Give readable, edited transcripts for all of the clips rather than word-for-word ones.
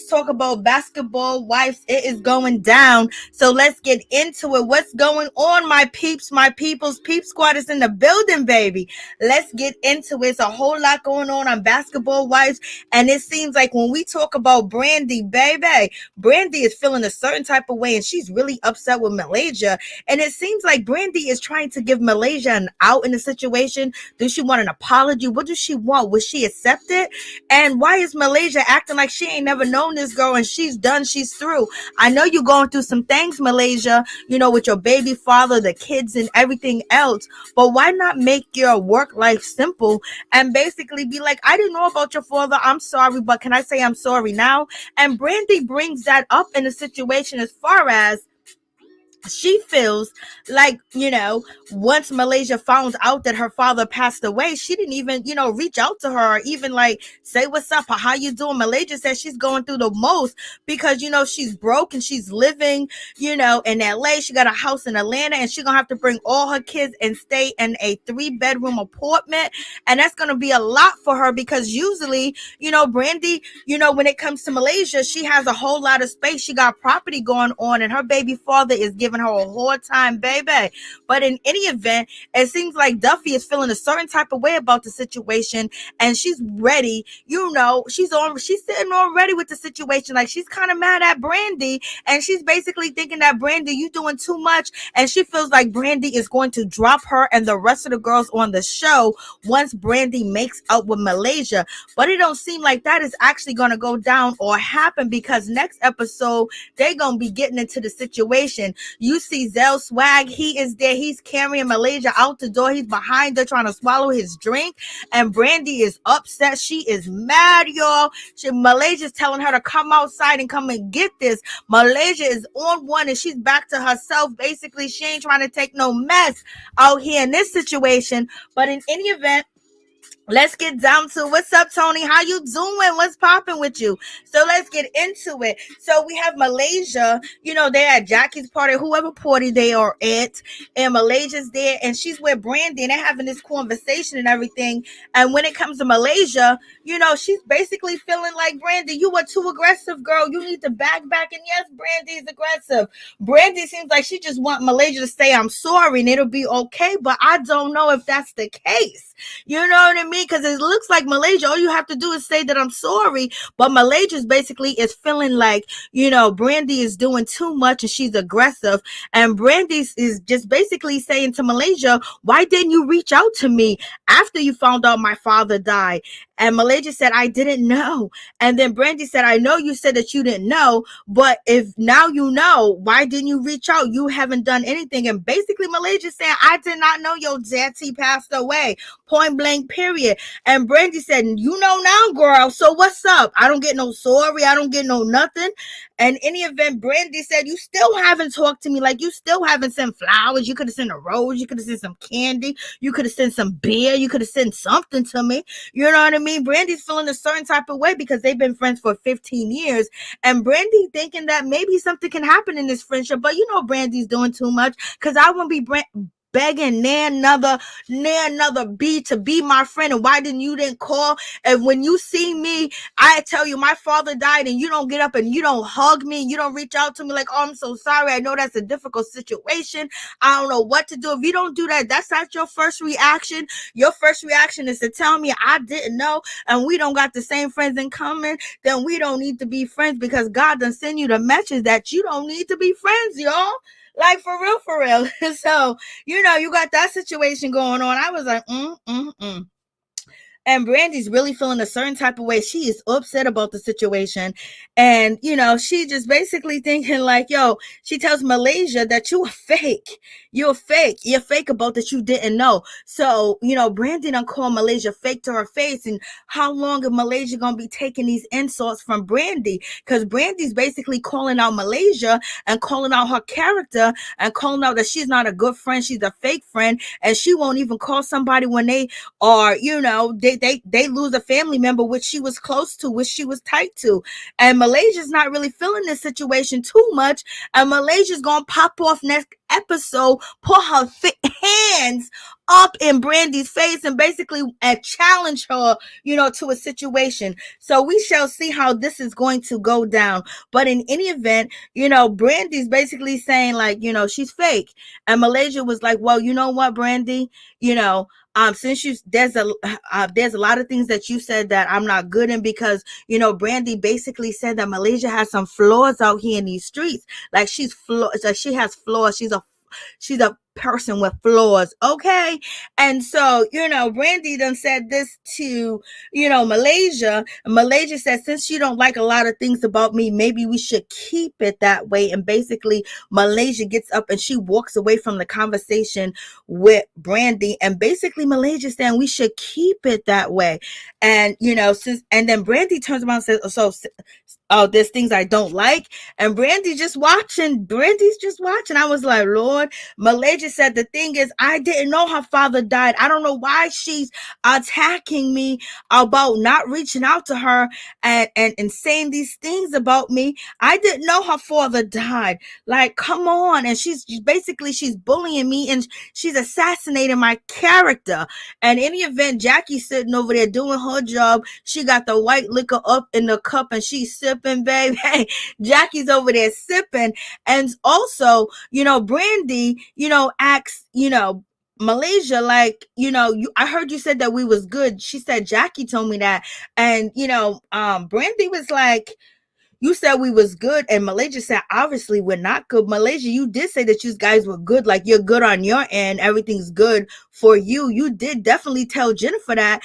talk about basketball wives. It is going down. So let's get into it. What's going on, my peeps, my peoples? Peep Squad is in the building, baby. Let's get into it. It's a whole lot going on basketball wives. And it seems like when we talk about Brandi, baby, Brandi is feeling a certain type of way and she's really upset with Malaysia. And it seems like Brandi is trying to give Malaysia an out in the situation. Does she want an apology? What does she want? Will she accept it? And why is Malaysia acting like she ain't never known this girl and she's done, she's through? I know you're going through some things, Malaysia, with your baby father, the kids and everything else, but why not make your work life simple and basically be like, I didn't know about your father, I'm sorry, but can I say I'm sorry now? And Brandi brings that up in the situation as far as she feels like, once Malaysia found out that her father passed away, she didn't even, reach out to her or even like say what's up or how you doing. Malaysia says she's going through the most because, she's broke and she's living, in LA. She got a house in Atlanta and she's going to have to bring all her kids and stay in a 3-bedroom apartment. And that's going to be a lot for her because usually, Brandi, when it comes to Malaysia, she has a whole lot of space. She got property going on and her baby father is giving her a hard time, baby. But in any event, it seems like Duffy is feeling a certain type of way about the situation and she's ready. She's sitting already with the situation. Like she's kind of mad at Brandi and she's basically thinking that Brandi, you doing too much. And she feels like Brandi is going to drop her and the rest of the girls on the show once Brandi makes up with Malaysia. But it don't seem like that is actually going to go down or happen because next episode, they're going to be getting into the situation. You see Zell swag. He is there. He's carrying Malaysia out the door. He's behind her trying to swallow his drink. And Brandi is upset. She is mad, y'all. Malaysia's telling her to come outside and come and get this. Malaysia is on one and she's back to herself. Basically, she ain't trying to take no mess out here in this situation. But in any event, let's get down to what's up, Tony. How you doing? What's popping with you? So let's get into it. So we have Malaysia, they're at Jackie's party, whoever party they are at, and Malaysia's there, and she's with Brandy, and they're having this conversation and everything. And when it comes to Malaysia, she's basically feeling like, Brandy, you were too aggressive, girl. You need to back. And yes, Brandy is aggressive. Brandy seems like she just want Malaysia to say, I'm sorry, and it'll be okay. But I don't know if that's the case. You know what I mean? Because it looks like Malaysia, all you have to do is say that I'm sorry. But Malaysia's basically is feeling like, Brandi is doing too much and she's aggressive. And Brandi is just basically saying to Malaysia, why didn't you reach out to me after you found out my father died? And Malaysia said, I didn't know. And then Brandi said, I know you said that you didn't know, but if now you know, why didn't you reach out? You haven't done anything. And basically Malaysia said, I did not know your daddy passed away. Point blank, period. And Brandi said, you know now, girl. So what's up? I don't get no sorry. I don't get no nothing. And in any event, Brandi said, you still haven't talked to me. Like, you still haven't sent flowers. You could have sent a rose. You could have sent some candy. You could have sent some beer. You could have sent something to me. You know what I mean? Brandi's feeling a certain type of way because they've been friends for 15 years. And Brandi thinking that maybe something can happen in this friendship. But Brandi's doing too much because I won't be begging near another B to be my friend. And why didn't call? And when you see me, I tell you my father died and you don't get up and you don't hug me, you don't reach out to me like, oh, I'm so sorry, I know that's a difficult situation, I don't know what to do. If you don't do that, that's not your first reaction. Your first reaction is to tell me I didn't know and we don't got the same friends in common. Then we don't need to be friends because God done send you the message that you don't need to be friends, y'all. Like, for real. So, you got that situation going on. I was like, And Brandi's really feeling a certain type of way. She is upset about the situation. And, she just basically thinking like, she tells Malaysia that you a fake. You're fake. You're fake about that you didn't know. So, Brandi done call Malaysia fake to her face. And how long is Malaysia going to be taking these insults from Brandi? Because Brandi's basically calling out Malaysia and calling out her character and calling out that she's not a good friend. She's a fake friend. And she won't even call somebody when they are, they lose a family member which she was close to, which she was tight to. And Malaysia's not really feeling this situation too much. And Malaysia's gonna pop off next episode, put her hands up in Brandi's face and basically challenge her, to a situation. So we shall see how this is going to go down. But in any event, Brandi's basically saying like, she's fake. And Malaysia was like, well, you know what, Brandi, since there's a lot of things that you said that I'm not good in, because Brandi basically said that Malaysia has some flaws out here in these streets. Like she has flaws. She's a person with flaws, okay? And so, Brandi done said this to, Malaysia. And Malaysia said, since you don't like a lot of things about me, maybe we should keep it that way. And basically, Malaysia gets up and she walks away from the conversation with Brandi. And basically, Malaysia saying we should keep it that way. And, and then Brandi turns around and says, there's things I don't like. And Brandi's just watching. I was like, Lord. Malaysia said, the thing is, I didn't know her father died. I don't know why she's attacking me about not reaching out to her and saying these things about me. I didn't know her father died. Like, come on. And she's bullying me and she's assassinating my character. And in any event, Jackie's sitting over there doing her job. She got the white liquor up in the cup and she's sipping, baby. Jackie's over there sipping. And also, Brandi, asks, Malaysia, like, I heard you said that we was good. She said, Jackie told me that. And, Brandi was like, you said we was good. And Malaysia said, obviously we're not good. Malaysia, you did say that you guys were good. Like, you're good on your end. Everything's good for you. You did definitely tell Jennifer that.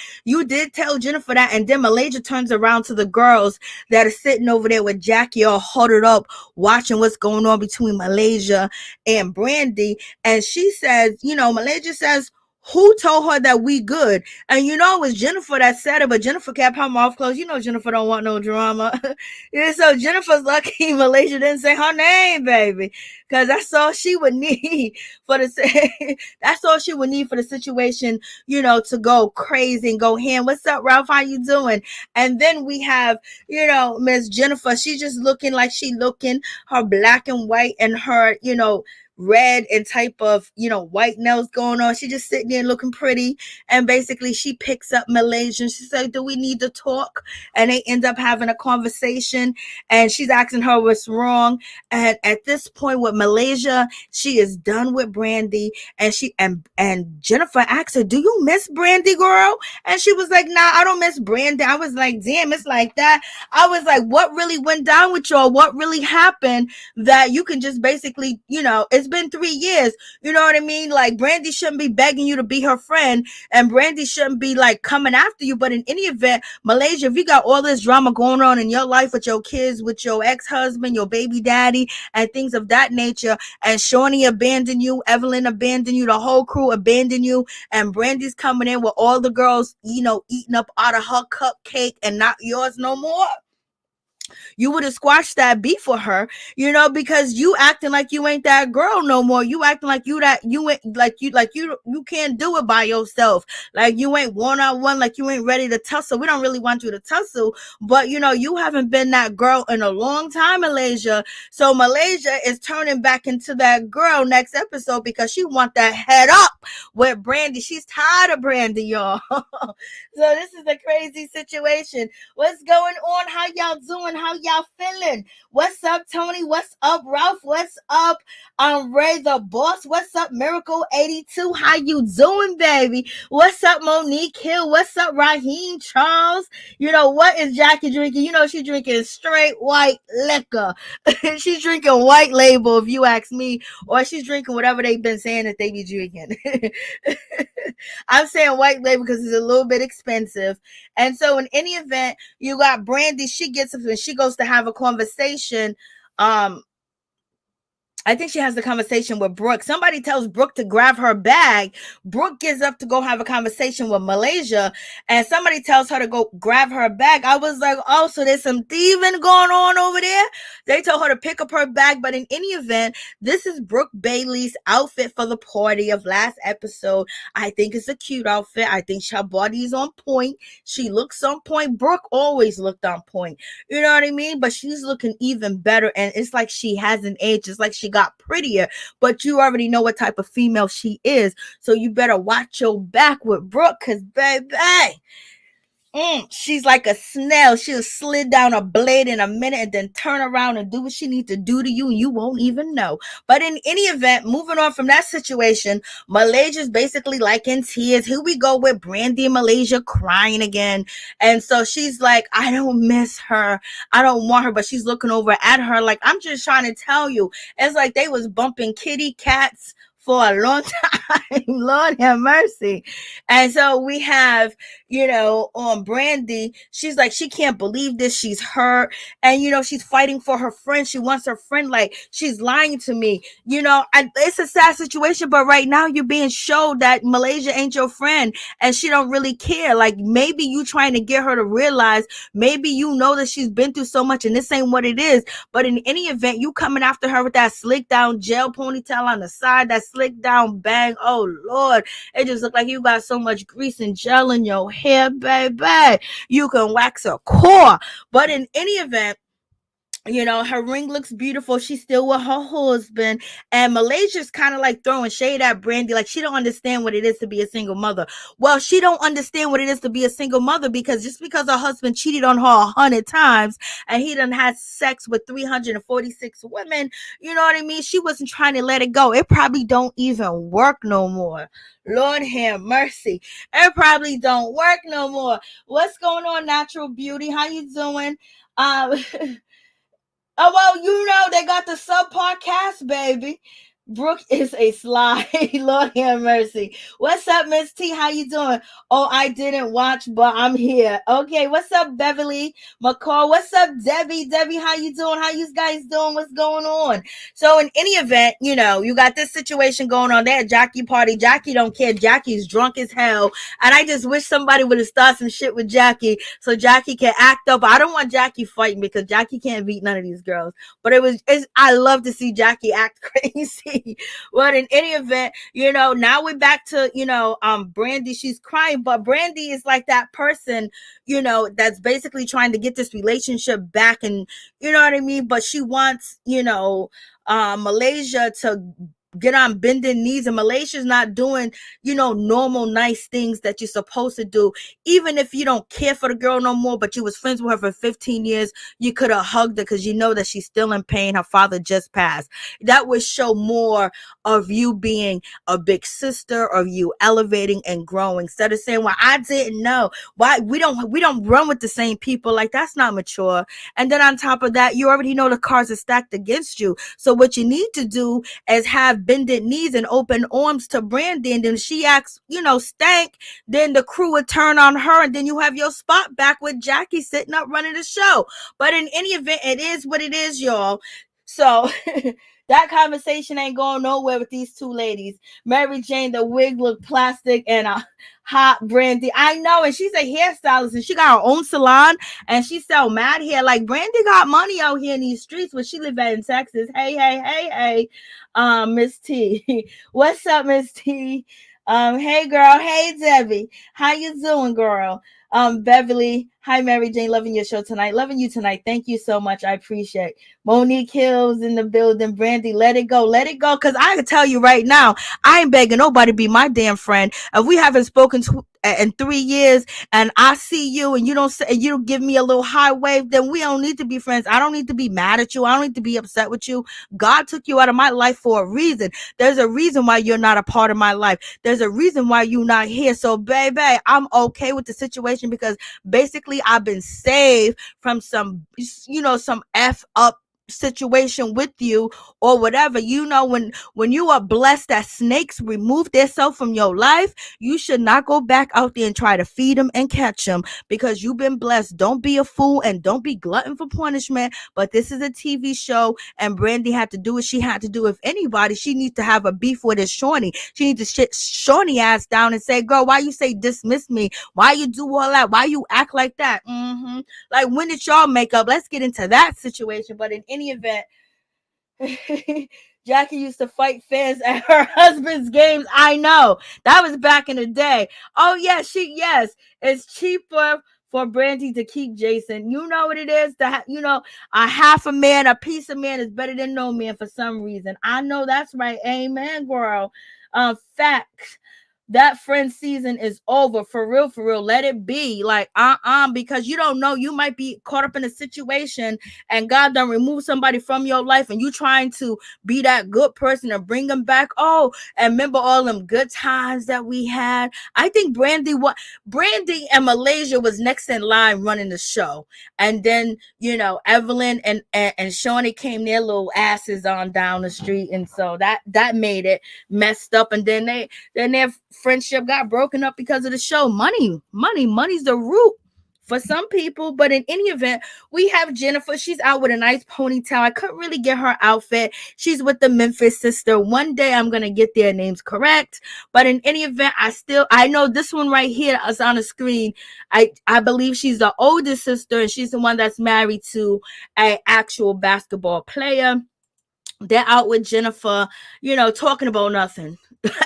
And then Malaysia turns around to the girls that are sitting over there with Jackie all huddled up, watching what's going on between Malaysia and Brandi. And she says, Malaysia says, who told her that we good? And it was Jennifer that said it, but Jennifer kept her mouth closed. Jennifer don't want no drama. So Jennifer's lucky Malaysia didn't say her name, baby, because that's all she would need for the situation, to go crazy and go ham. What's up, Ralph? How you doing? And then we have, Miss Jennifer. She's just looking like her black and white and her, red and type of white nails going on. She just sitting there looking pretty, and basically she picks up Malaysia. She said, do we need to talk? And they end up having a conversation, and she's asking her what's wrong. And at this point with Malaysia, she is done with Brandi, and Jennifer asks her, do you miss Brandi, girl? And she was like, nah, I don't miss Brandi. I was like, damn, it's like that. I was like, what really went down with y'all? What really happened that you can just basically, it's been 3 years. You know what I mean? Like, Brandi shouldn't be begging you to be her friend, and Brandi shouldn't be like coming after you. But in any event, Malaysia, if you got all this drama going on in your life with your kids, with your ex-husband, your baby daddy, and things of that nature, and Shaunie abandoned you, Evelyn abandoned you, the whole crew abandoned you, and Brandi's coming in with all the girls, eating up out of her cupcake and not yours no more, you would have squashed that beef for her, because you acting like you ain't that girl no more. You acting like you can't do it by yourself. Like you ain't one-on-one, like you ain't ready to tussle. We don't really want you to tussle, but you haven't been that girl in a long time, Malaysia. So Malaysia is turning back into that girl next episode because she want that head up with Brandi. She's tired of Brandi, y'all. So this is a crazy situation. What's going on? How y'all doing? How y'all feeling? What's up, Tony? What's up, Ralph? What's up, Ray the Boss? What's up, Miracle 82? How you doing, baby? What's up, Monique Hill? What's up, Raheem Charles? What is Jackie drinking? She's drinking straight white liquor. She's drinking white label, if you ask me, or she's drinking whatever they've been saying that they be drinking. I'm saying white label because it's a little bit expensive. And so in any event, you got Brandi. She gets up and she goes to have a conversation. I think she has the conversation with Brooke. Somebody tells Brooke to grab her bag. Brooke gets up to go have a conversation with Malaysia, and somebody tells her to go grab her bag. I was like, oh, so there's some thieving going on over there? They told her to pick up her bag, but in any event, this is Brooke Bailey's outfit for the party of last episode. I think it's a cute outfit. I think her body is on point. She looks on point. Brooke always looked on point. You know what I mean? But she's looking even better, and it's like she hasn't aged. It's like she got prettier, but you already know what type of female she is. So you better watch your back with Brooke, because baby, she's like a snail. She'll slid down a blade in a minute and then turn around and do what she needs to do to you, and you won't even know. But in any event, moving on from that situation, Malaysia's basically like in tears. Here we go with Brandy and Malaysia crying again. And so she's like, I don't miss her. I don't want her. But she's looking over at her like, I'm just trying to tell you. It's like they was bumping kitty cats for a long time. Lord have mercy. And so we have, on Brandy, she's like, she can't believe this. She's hurt. And, she's fighting for her friend. She wants her friend. Like, she's lying to me. It's a sad situation, but right now you're being showed that Malaysia ain't your friend and she don't really care. Like, maybe you trying to get her to realize, maybe you know that she's been through so much and this ain't what it is. But in any event, you coming after her with that slick down gel ponytail on the side, that slick down bang. Oh, Lord. It just looked like you got so much grease and gel in your hair, baby. You can wax a core. But in any event, her ring looks beautiful. She's still with her husband. And Malaysia's kind of like throwing shade at Brandy. Like, she don't understand what it is to be a single mother. Well, she don't understand what it is to be a single mother, because just because her husband cheated on her 100 times and he done had sex with 346 women, you know what I mean? She wasn't trying to let it go. It probably don't even work no more. Lord have mercy. It probably don't work no more. What's going on, Natural Beauty? How you doing? Oh, well, they got the subpar cast, baby. Brooke is a slide. Lord have mercy. What's up, Miss T? How you doing? Oh, I didn't watch, but I'm here. Okay, what's up, Beverly McCall? What's up, Debbie? Debbie, how you doing? How you guys doing? What's going on? So in any event, you got this situation going on there. Jackie party. Jackie don't care. Jackie's drunk as hell. And I just wish somebody would have started some shit with Jackie so Jackie can act up. I don't want Jackie fighting because Jackie can't beat none of these girls. But I love to see Jackie act crazy. But in any event, now we're back to, Brandy. She's crying, but Brandy is like that person, that's basically trying to get this relationship back. And you know what I mean? But she wants, Malaysia to get on bending knees, and Malaysia's not doing, normal nice things that you're supposed to do. Even if you don't care for the girl no more, but you was friends with her for 15 years, you could have hugged her because you know that she's still in pain. Her father just passed. That would show more of you being a big sister, of you elevating and growing, instead of saying, well, I didn't know. Why we don't run with the same people. Like, that's not mature. And then on top of that, you already know the cards are stacked against you. So what you need to do is have bended knees and open arms to Brandy, and then she acts, stank, then the crew would turn on her, and then you have your spot back with Jackie sitting up running the show. But in any event, it is what it is, y'all. So that conversation ain't going nowhere with these two ladies. Mary Jane, the wig looked plastic, and hot Brandy. I know, and she's a hairstylist, and she got her own salon, and she sell mad hair. Like, Brandy got money out here in these streets where she live at in Texas. Hey, Miss T. What's up, Miss T? Hey girl, hey Debbie. How you doing, girl? Beverly, hi Mary Jane, loving your show tonight. Loving you tonight. Thank you so much. I appreciate. Monique Hills in the building. Brandy, let it go. Let it go. Cause I can tell you right now, I ain't begging nobody to be my damn friend. If we haven't spoken in 3 years and I see you and you don't give me a little high wave, then we don't need to be friends. I don't need to be mad at you. I don't need to be upset with you. God took you out of my life for a reason. There's a reason why you're not a part of my life. There's a reason why you're not here. So baby, I'm okay with the situation because basically I've been saved from some F up situation with you or whatever. When you are blessed that snakes remove themselves from your life, you should not go back out there and try to feed them and catch them because you've been blessed. Don't be a fool and don't be glutton for punishment. But this is a TV show and Brandy had to do what she had to do. If anybody, she needs to have a beef with this Shaunie. She needs to shit Shaunie ass down and say, girl, why you say dismiss me? Why you do all that? Why you act like that? Like, when did y'all make up? Let's get into that situation. But in any event, Jackie used to fight fans at her husband's games. I know. That was back in the day. Oh, yes, it's cheaper for Brandi to keep Jason. You know what it is? A half a man, a piece of man is better than no man for some reason. I know that's right. Amen, girl. Facts. That friend season is over. For real, for real. Let it be. Like, because you don't know. You might be caught up in a situation and God done remove somebody from your life and you trying to be that good person and bring them back. Oh, and remember all them good times that we had. I think Brandy and Malaysia was next in line running the show. And then, Evelyn and Shaunie came their little asses on down the street. And so that made it messed up. And then their friendship got broken up because of the show. Money's the root for some people. But in any event, we have Jennifer. She's out with a nice ponytail. I couldn't really get her outfit. She's with the Memphis sister. One day I'm going to get their names correct. But in any event, I know this one right here is on the screen. I believe she's the oldest sister, and she's the one that's married to an actual basketball player. They're out with Jennifer, talking about nothing.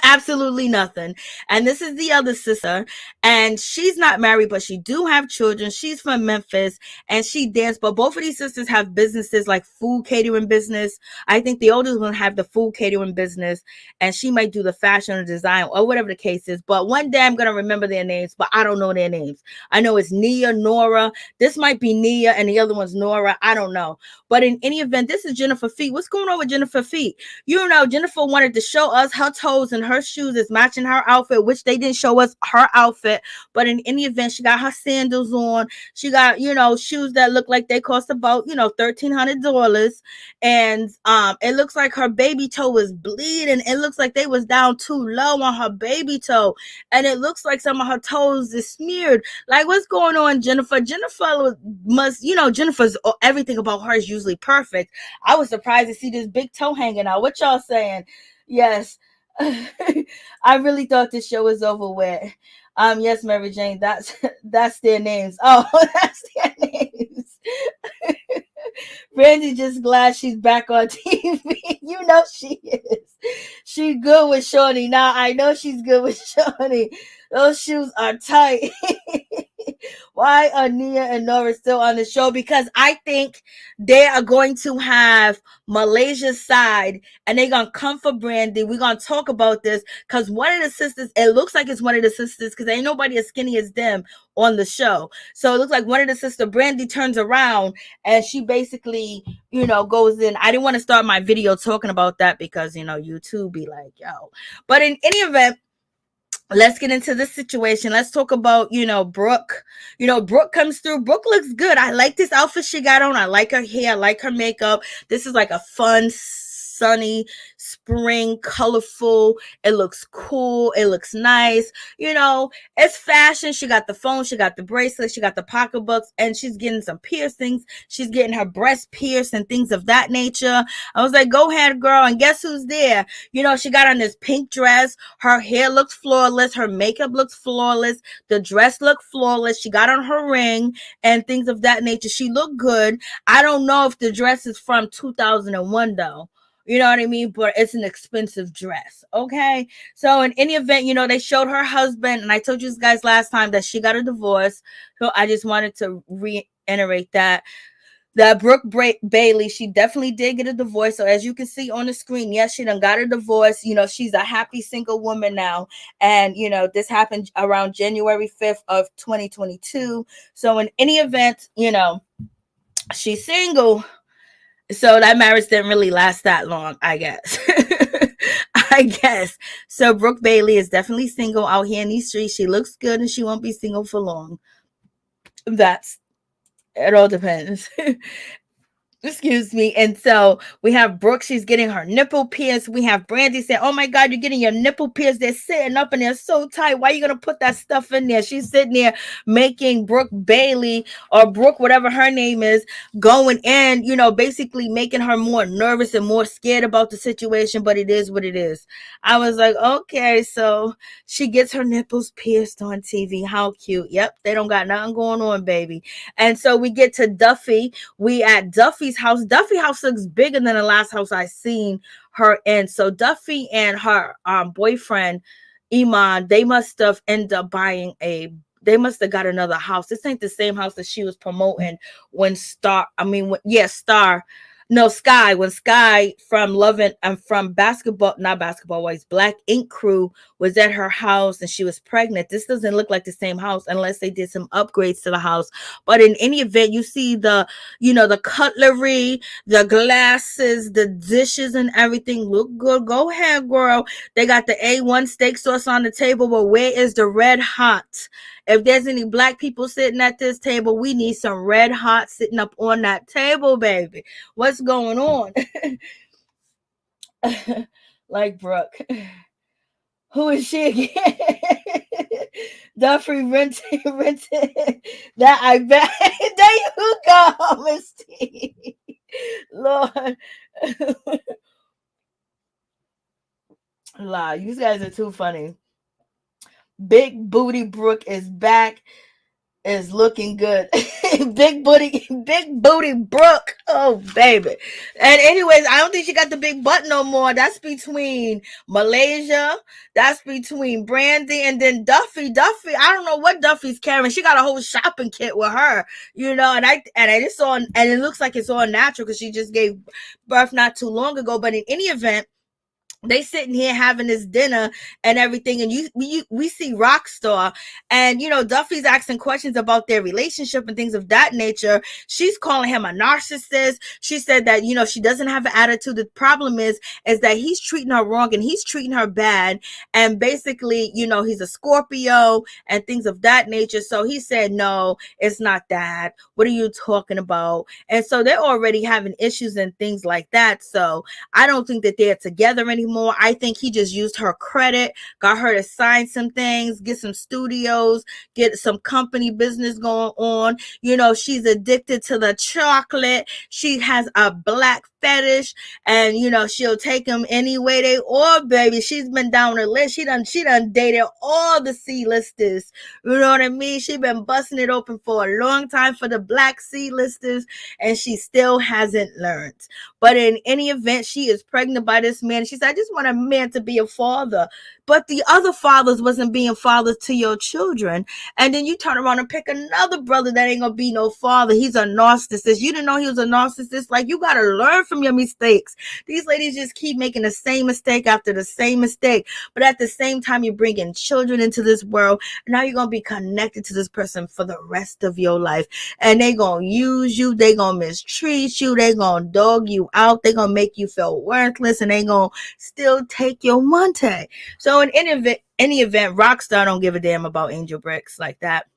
Absolutely nothing. And this is the other sister, and she's not married, but she do have children. She's from Memphis and she danced, but both of these sisters have businesses like food catering business. I think the oldest one have the food catering business, and she might do the fashion or design or whatever the case is. But one day I'm going to remember their names, but I don't know their names. I know it's Nia, Nora. This might be Nia and the other one's Nora. I don't know. But in any event, this is Jennifer Feet. What's going on with Jennifer Feet? Jennifer wanted to show us her toes and her shoes is matching her outfit, which they didn't show us her outfit. But in any event, she got her sandals on. She got, shoes that look like they cost about, $1,300. And it looks like her baby toe was bleeding. It looks like they was down too low on her baby toe. And it looks like some of her toes is smeared. Like, what's going on, Jennifer? Jennifer's everything about her is usually perfect. I was surprised to see this big toe hanging out. What y'all saying? Yes. I really thought this show was over with. Yes, Mary Jane, that's their names. Oh, that's their names. Brandy just glad she's back on TV. She is. She good with Shaunie. Now I know she's good with Shaunie. Those shoes are tight. Why are Nia and Nora still on the show? Because I think they are going to have Malaysia's side and they're going to come for Brandi. We're going to talk about this because one of the sisters, it looks like it's one of the sisters because ain't nobody as skinny as them on the show. So it looks like one of the sisters, Brandi, turns around and she basically, goes in. I didn't want to start my video talking about that because, YouTube be like, yo. But in any event, let's get into this situation. Let's talk about, Brooke. Brooke comes through. Brooke looks good. I like this outfit she got on. I like her hair. I like her makeup. This is like a fun, sunny, spring, colorful. It looks cool. It looks nice. It's fashion. She got the phone. She got the bracelet. She got the pocketbooks. And she's getting some piercings. She's getting her breast pierced and things of that nature. I was like, go ahead, girl. And guess who's there? She got on this pink dress. Her hair looks flawless. Her makeup looks flawless. The dress looked flawless. She got on her ring and things of that nature. She looked good. I don't know if the dress is from 2001 though. You know what I mean? But it's an expensive dress. Okay. So in any event, they showed her husband. And I told you guys last time that she got a divorce. So I just wanted to reiterate that Brooke Bailey, she definitely did get a divorce. So as you can see on the screen, yes, she done got a divorce. She's a happy single woman now. And, this happened around January 5th of 2022. So in any event, she's single. So that marriage didn't really last that long, I guess. So Brooke Bailey is definitely single out here in these streets. She looks good and she won't be single for long. It all depends. Excuse me. And so we have Brooke. She's getting her nipple pierced. We have Brandi saying, oh my God, you're getting your nipple pierced. They're sitting up and they're so tight. Why are you going to put that stuff in there? She's sitting there making Brooke Bailey or Brooke, whatever her name is, going in, basically making her more nervous and more scared about the situation. But it is what it is. I was like, okay, so she gets her nipples pierced on TV. How cute. Yep. They don't got nothing going on, baby. And so we get to Duffy. We at Duffy's house. Duffy house looks bigger than the last house I seen her in. So Duffy and her boyfriend Iman, they must have ended up buying a they must have got another house. This ain't the same house that she was promoting when Star. No, Sky, when Sky from Lovin' and from not Basketball Wives, Black Ink Crew was at her house and she was pregnant. This doesn't look like the same house unless they did some upgrades to the house. But in any event, you see the cutlery, the glasses, the dishes and everything look good. Go ahead, girl. They got the A1 steak sauce on the table, but where is the red hot? If there's any black people sitting at this table, we need some red hot sitting up on that table, baby. What's going on? Like Brooke. Who is she again? Duffy rented that I bet. There you go, Miss T. Lord. La, you guys are too funny. Big Booty Brooke is back, is looking good. big booty Brooke. Oh, baby. And anyways, I don't think she got the big butt no more. That's between Malaysia. That's between Brandy and then Duffy. I don't know what Duffy's carrying. She got a whole shopping kit with her, and I just saw, and it looks like it's all natural because she just gave birth not too long ago. But in any event, they sitting here having this dinner and everything, and we see Rockstar, and Duffy's asking questions about their relationship and things of that nature. She's calling him a narcissist. She said that she doesn't have an attitude. The problem is that he's treating her wrong and he's treating her bad, and basically he's a Scorpio and things of that nature. So he said, no, it's not that. What are you talking about? And so they're already having issues and things like that. So I don't think that they're together anymore. I think he just used her credit, got her to sign some things, get some studios, get some company business going on. She's addicted to the chocolate. She has a black fetish, and she'll take him any way they or, baby. She's been down the list. She done dated all the C-listers. You know what I mean? She been busting it open for a long time for the black C-listers, and she still hasn't learned. But in any event, she is pregnant by this man. She said, I just want a man to be a father. But the other fathers wasn't being fathers to your children. And then you turn around and pick another brother that ain't gonna be no father. He's a narcissist. You didn't know he was a narcissist? Like, you gotta learn from your mistakes. These ladies just keep making the same mistake after the same mistake. But at the same time, you're bringing children into this world. Now you're gonna be connected to this person for the rest of your life. And they gonna use you. They gonna mistreat you. They gonna dog you out. They gonna make you feel worthless, and they gonna still take your money. So in any event, Rockstar don't give a damn about Angel Bricks like that.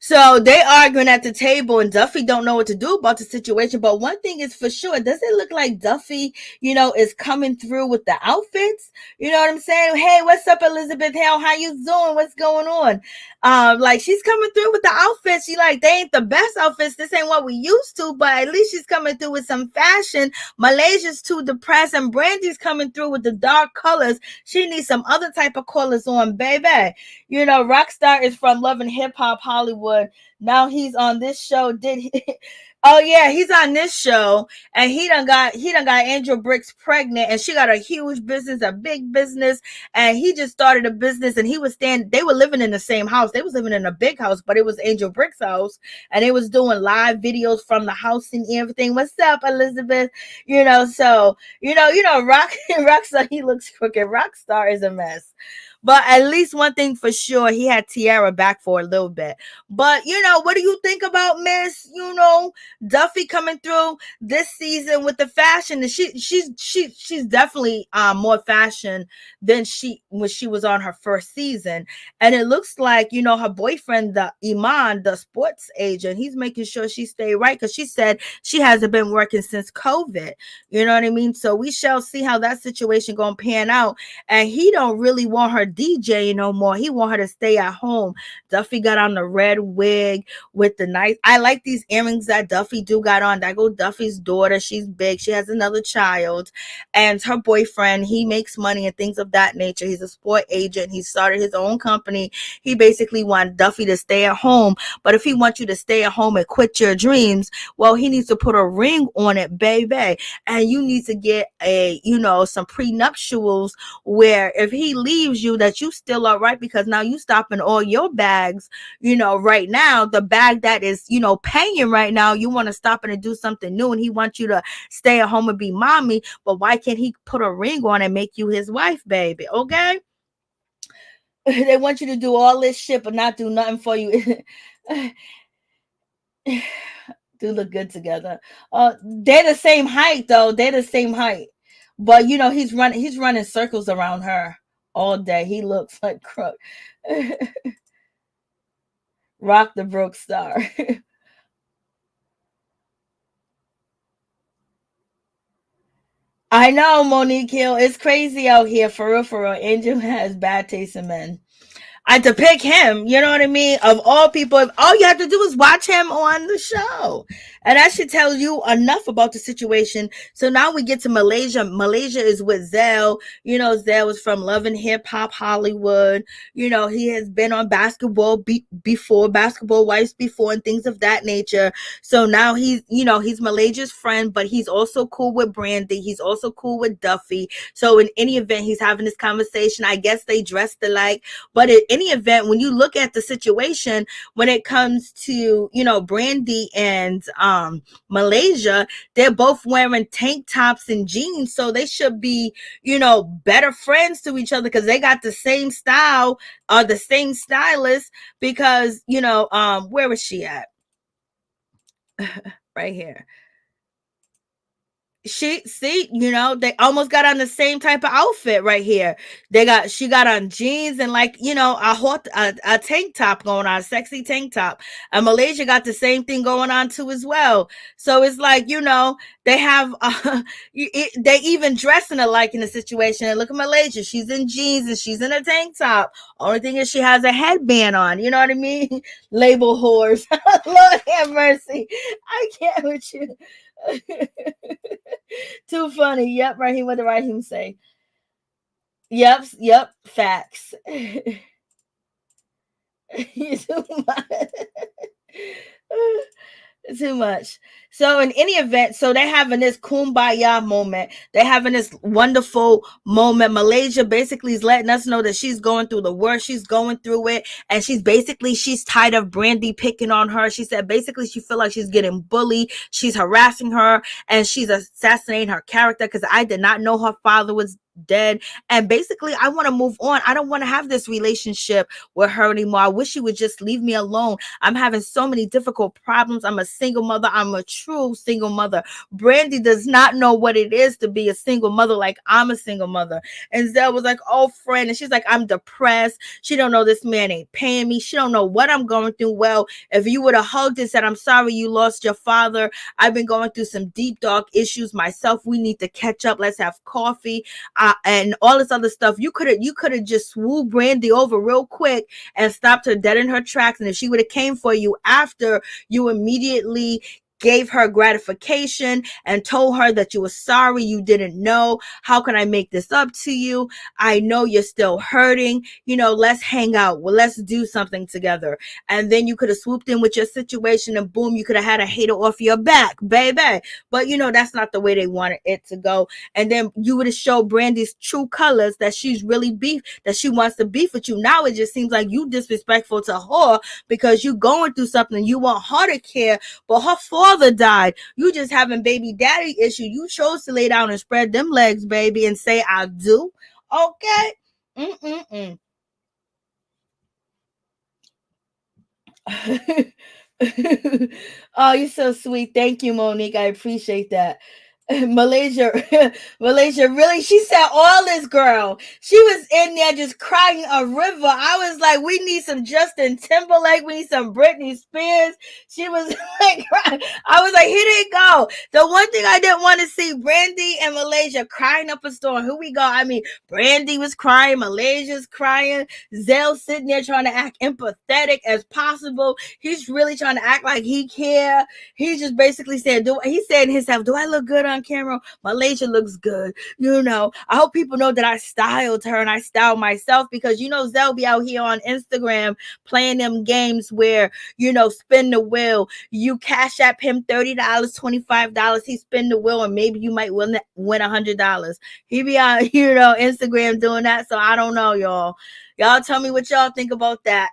So they arguing at the table, and Duffy don't know what to do about the situation. But one thing is for sure, does it look like Duffy, is coming through with the outfits? You know what I'm saying? Hey, what's up, Elizabeth Hale? How you doing? What's going on? Like, she's coming through with the outfits. She like, they ain't the best outfits. This ain't what we used to, but at least she's coming through with some fashion. Malaysia's too depressed, and Brandy's coming through with the dark colors. She needs some other type of colors on, baby. Rockstar is from Love and Hip Hop Hollywood. Now he's on this show. Oh yeah, he's on this show, and he done got Angel Bricks pregnant, and she got a huge business, a big business, and he just started a business, and they were living in the same house. They was living in a big house, but it was Angel Bricks' house, and they was doing live videos from the house and everything. What's up, Elizabeth? So Rockstar, he looks crooked. Rockstar is a mess. But at least one thing for sure, he had Tiara back for a little bit. But, what do you think about Miss, Duffy coming through this season with the fashion? And she's definitely more fashion than when she was on her first season. And it looks like, her boyfriend, the Iman, the sports agent, he's making sure she stay right, because she said she hasn't been working since COVID. You know what I mean? So we shall see how that situation gonna pan out. And he don't really want her DJing no more. He want her to stay at home. Duffy got on the red wig with the nice. I like these earrings that Duffy do got on. That go Duffy's daughter. She's big. She has another child, and her boyfriend, he makes money and things of that nature. He's a sport agent. He started his own company. He basically wants Duffy to stay at home. But if he wants you to stay at home and quit your dreams, well, he needs to put a ring on it, baby. And you need to get some prenuptials where if he leaves you, that you still are right, because now you stopping all your bags, right now, the bag that is, paying right now, you want to stop it and do something new, and he wants you to stay at home and be mommy, but why can't he put a ring on and make you his wife, baby? Okay. They want you to do all this shit but not do nothing for you. Do look good together. They're the same height though. They're the same height. But he's running circles around her all day. He looks like crook. Rock the Brooke star. I know, Monique Hill. It's crazy out here. For real, for real. Angel has bad taste in men. To pick him, you know what I mean? Of all people, all you have to do is watch him on the show. And that should tell you enough about the situation. So now we get to Malaysia. Malaysia is with Zell. Zell is from Love and Hip Hop Hollywood. He has been on basketball before, Basketball Wives before, and things of that nature. So now he's Malaysia's friend, but he's also cool with Brandi. He's also cool with Duffy. So in any event, he's having this conversation. I guess they dressed alike. But in any event, when you look at the situation, when it comes to, Brandi and Malaysia, they're both wearing tank tops and jeans. So they should be, better friends to each other, because they got the same style or the same stylist, because, where was she at? Right here. They almost got on the same type of outfit right here. She got on jeans and a tank top going on, a sexy tank top. And Malaysia got the same thing going on too as well. So it's like, they have, they even dressing alike in the situation. And look at Malaysia. She's in jeans and she's in a tank top. Only thing is she has a headband on. You know what I mean? Label whores. Lord have mercy. I can't with you. Too funny. Yep, Raheem. What did Raheem say? Yep. Facts. Too much. So in any event, so they're having this kumbaya moment. They're having this wonderful moment. Malaysia basically is letting us know that she's going through the worst. She's going through it. And she's tired of Brandi picking on her. She said basically she feel like she's getting bullied. She's harassing her and she's assassinating her character, because I did not know her father was dead. And basically I want to move on. I don't want to have this relationship with her anymore. I wish she would just leave me alone. I'm having so many difficult problems. I'm a single mother. I'm a true single mother. Brandi does not know what it is to be a single mother like I'm a single mother. And Zell was like, oh, friend. And she's like, I'm depressed. She don't know this man ain't paying me. She don't know what I'm going through. Well, if you would have hugged and said, I'm sorry you lost your father. I've been going through some deep, dark issues myself. We need to catch up. Let's have coffee. And all this other stuff. You could have just swooped Brandi over real quick and stopped her dead in her tracks. And if she would have came for you after, you immediately gave her gratification and told her that you were sorry, you didn't know. How can I make this up to you? I know you're still hurting. Let's hang out. Well, let's do something together. And then you could have swooped in with your situation and boom, you could have had a hater off your back, baby. But that's not the way they wanted it to go. And then you would have showed Brandi's true colors, that she's really that she wants to beef with you. Now it just seems like you disrespectful to her because you going through something. You want her to care, but her father died. You just having baby daddy issue. You chose to lay down and spread them legs, baby, and say I do. Okay. Oh, you're so sweet. Thank you, Monique. I appreciate that. Malaysia, really, she said all this, girl. She was in there just crying a river. I was like, we need some Justin Timberlake. We need some Britney Spears. She was like, I was like, here they go. The one thing I didn't want to see, Brandi and Malaysia crying up a storm. Here we go. I mean, Brandi was crying. Malaysia's crying. Zell sitting there trying to act empathetic as possible. He's really trying to act like he care. He's just basically saying, he said to himself, do I look good on on camera, Malaysia looks good. I hope people know that I styled her and I styled myself, because Zell be out here on Instagram playing them games where spin the wheel. You cash app him $30, $25. He spin the wheel and maybe you might win $100. He be out, Instagram doing that. So I don't know, y'all. Y'all tell me what y'all think about that.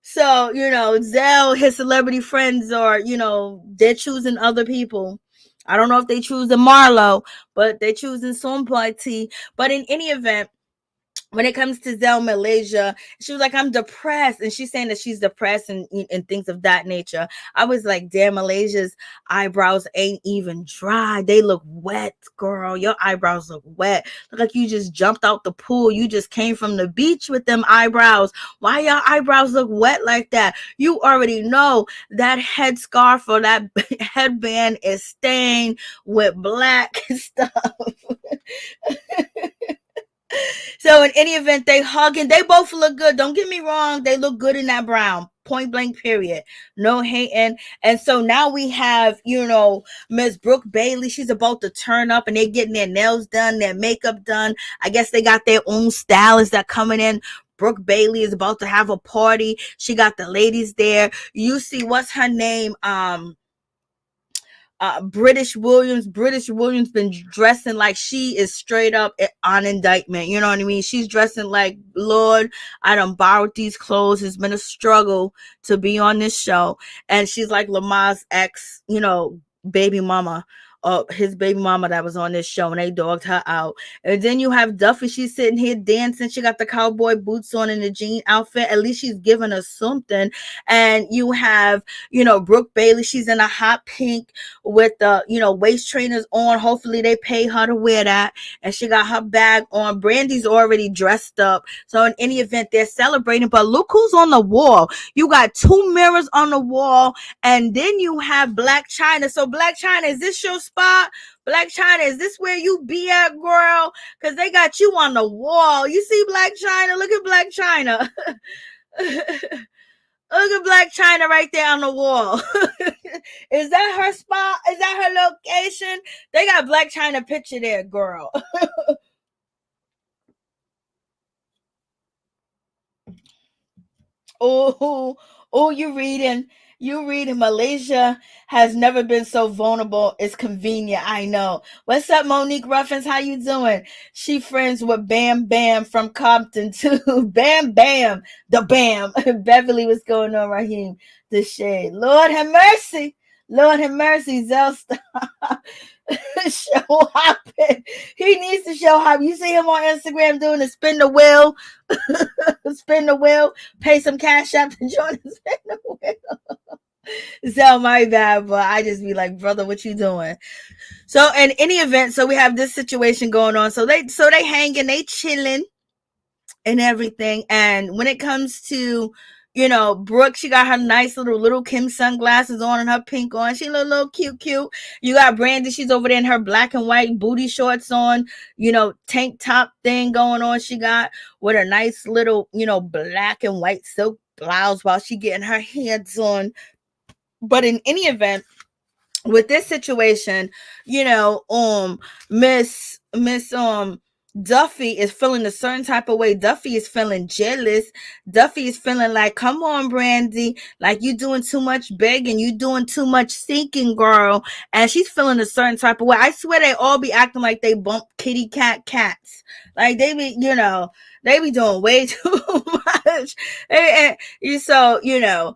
So, Zell, his celebrity friends are, they're choosing other people. I don't know if they choosing Marlo, but they're choosing somebody. But in any event, when it comes to Zell Malaysia, she was like, I'm depressed. And she's saying that she's depressed and things of that nature. I was like, damn, Malaysia's eyebrows ain't even dry. They look wet, girl. Your eyebrows look wet. Look like you just jumped out the pool. You just came from the beach with them eyebrows. Why your eyebrows look wet like that? You already know that headscarf or that headband is stained with black stuff. So in any event, they hugging. They both look good. Don't get me wrong. They look good in that brown. Point blank, period. No hating. And so now we have, Miss Brooke Bailey. She's about to turn up and they're getting their nails done, their makeup done. I guess they got their own stylists that coming in. Brooke Bailey is about to have a party. She got the ladies there. You see, what's her name? British Williams been dressing like she is straight up on indictment. You know what I mean? She's dressing like, Lord, I done borrowed these clothes. It's been a struggle to be on this show. And she's like Lamar's ex, baby mama. His baby mama that was on this show, and they dogged her out. And then you have Duffy. She's sitting here dancing. She got the cowboy boots on and the jean outfit. At least she's giving us something. And you have, Brooke Bailey. She's in a hot pink with the, waist trainers on. Hopefully they pay her to wear that. And she got her bag on. Brandi's already dressed up. So in any event, they're celebrating. But look who's on the wall. You got 2 mirrors on the wall. And then you have Black China. So Black China, is this your spot? Black China, is this where you be at, girl? Because they got you on the wall. You see Black China? Look at Black China. Look at Black China right there on the wall. Is that her spot? Is that her location? They got Black China picture there, girl. Oh, you reading Malaysia has never been so vulnerable. It's convenient. I know. What's up, Monique Ruffins? How you doing? She friends with Bam Bam from Compton too. Bam Bam, the Bam. Beverly, what's going on, Raheem? The shade. Lord have mercy. Lord have mercy. Zell, stop. Show hopping. He needs to show hop. You see him on Instagram doing the spin the wheel. Spin the wheel. Pay some cash app to join the spin the wheel. So my bad, but I just be like, brother, what you doing? So in any event, so we have this situation going on. So they hanging, they chilling and everything. And when it comes to, Brooke, she got her nice little Kim sunglasses on and her pink on. She look a little cute. You got Brandi, she's over there in her black and white booty shorts on, tank top thing going on. She got with a nice little, black and white silk blouse while she getting her hands on. But in any event, with this situation, Miss Duffy is feeling a certain type of way. Duffy is feeling jealous. Duffy is feeling like, come on, Brandi, like you doing too much begging, you doing too much seeking, girl. And she's feeling a certain type of way. I swear they all be acting like they bump kitty cats. Like they be, they be doing way too much. So,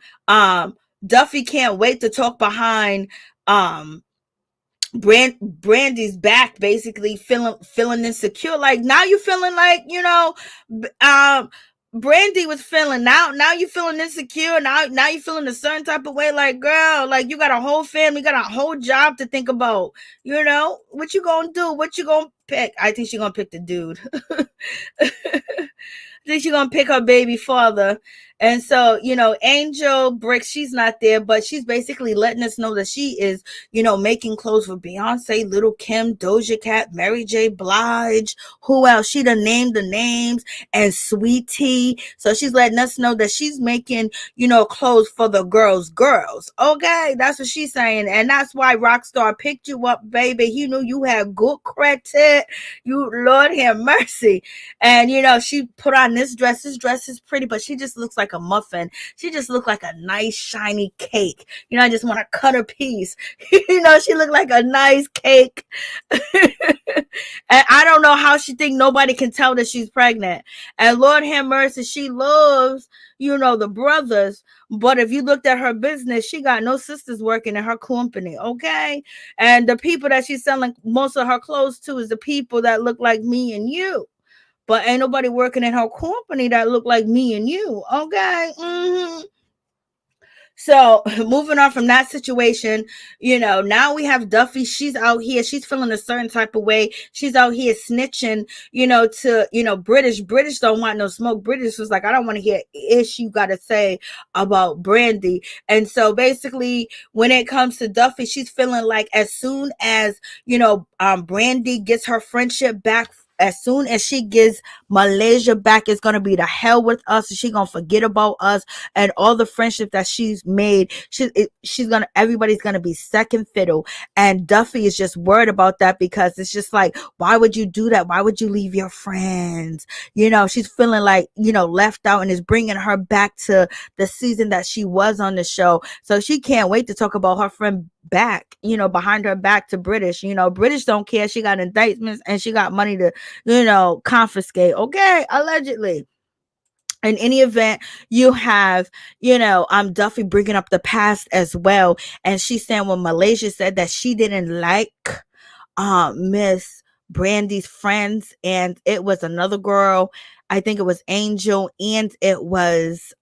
Duffy can't wait to talk behind Brandi's back, basically feeling insecure. Like now you feeling like, Brandi was feeling now you feeling insecure. Now you feeling a certain type of way. Like, girl, like you got a whole family, got a whole job to think about. What you gonna do? What you gonna pick? I think she's gonna pick the dude. I think she's gonna pick her baby father. And so, Angel Brick, she's not there, but she's basically letting us know that she is, making clothes for Beyonce, Little Kim, Doja Cat, Mary J. Blige, who else? She done named the names, and Sweet Tea. So she's letting us know that she's making, clothes for the girls. Okay, that's what she's saying. And that's why Rockstar picked you up, baby. He knew you had good credit. You, Lord have mercy. And, she put on this dress. This dress is pretty, but she just looks like a muffin. She just looked like a nice, shiny cake. I just want to cut a piece. She looked like a nice cake. And I don't know how she think nobody can tell that she's pregnant. And Lord have mercy, she loves, the brothers. But if you looked at her business, she got no sisters working in her company, okay? And the people that she's selling most of her clothes to is the people that look like me and you. But ain't nobody working in her company that look like me and you, okay? Mm-hmm. So moving on from that situation, now we have Duffy. She's out here. She's feeling a certain type of way. She's out here snitching, to, British. British don't want no smoke. British was like, I don't want to hear ish you got to say about Brandi. And so basically when it comes to Duffy, she's feeling like as soon as, Brandi gets her friendship back, as soon as she gets Malaysia back, it's going to be the hell with us. She's going to forget about us and all the friendship that she's made. Everybody's going to be second fiddle. And Duffy is just worried about that because it's just like, why would you do that? Why would you leave your friends? She's feeling like, left out, and is bringing her back to the season that she was on the show. So she can't wait to talk about her friend back, behind her back to British. British don't care. She got indictments and she got money to, confiscate. Okay, allegedly. In any event, you have, Duffy bringing up the past as well. And she's saying when Malaysia said that she didn't like Miss Brandy's friends, and it was another girl. I think it was Angel, and it was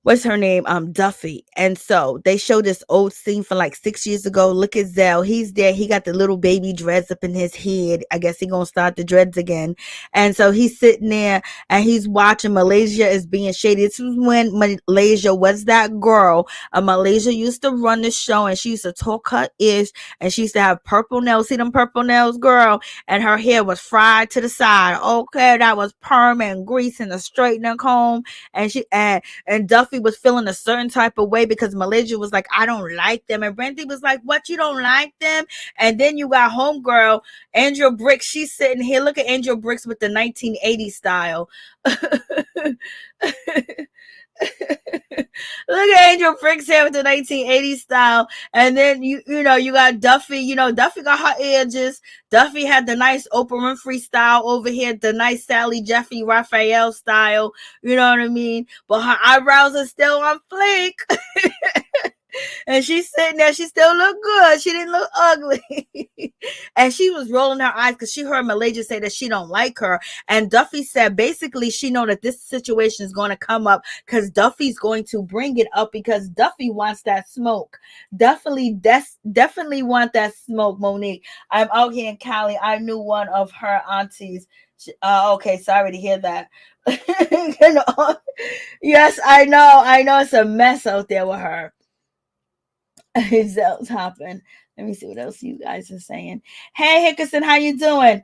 what's her name? Duffy. And so they showed this old scene from like 6 years ago. Look at Zell. He's there. He got the little baby dreads up in his head. I guess he gonna start the dreads again. And so he's sitting there and he's watching Malaysia is being shady. This was when Malaysia was that girl. Malaysia used to run the show, and she used to talk her ish, and she used to have purple nails. See them purple nails, girl? And her hair was fried to the side. Okay, that was perm and grease and a straightening comb. And Duffy was feeling a certain type of way because Malaysia was like, I don't like them. And Brandy was like, what, you don't like them? And then you got homegirl, Angel Bricks. She's sitting here. Look at Angel Bricks with the 1980s style. Look at Angel Bricks here with the 1980s style. And then you got Duffy. Duffy got her edges. Duffy had the nice Oprah Winfrey style over here, the nice Sally Jeffy Raphael style. You know what I mean? But her eyebrows are still on fleek. And she's sitting there. She still looked good. She didn't look ugly. And she was rolling her eyes because she heard Malaysia say that she don't like her. And Duffy said basically she know that this situation is going to come up because Duffy's going to bring it up because Duffy wants that smoke. Definitely want that smoke, Monique. I'm out here in Cali. I knew one of her aunties. Okay, sorry to hear that. Yes, I know. It's a mess out there with her. Zell's hopping. Let me see what else you guys are saying. Hey, Hickerson, how you doing?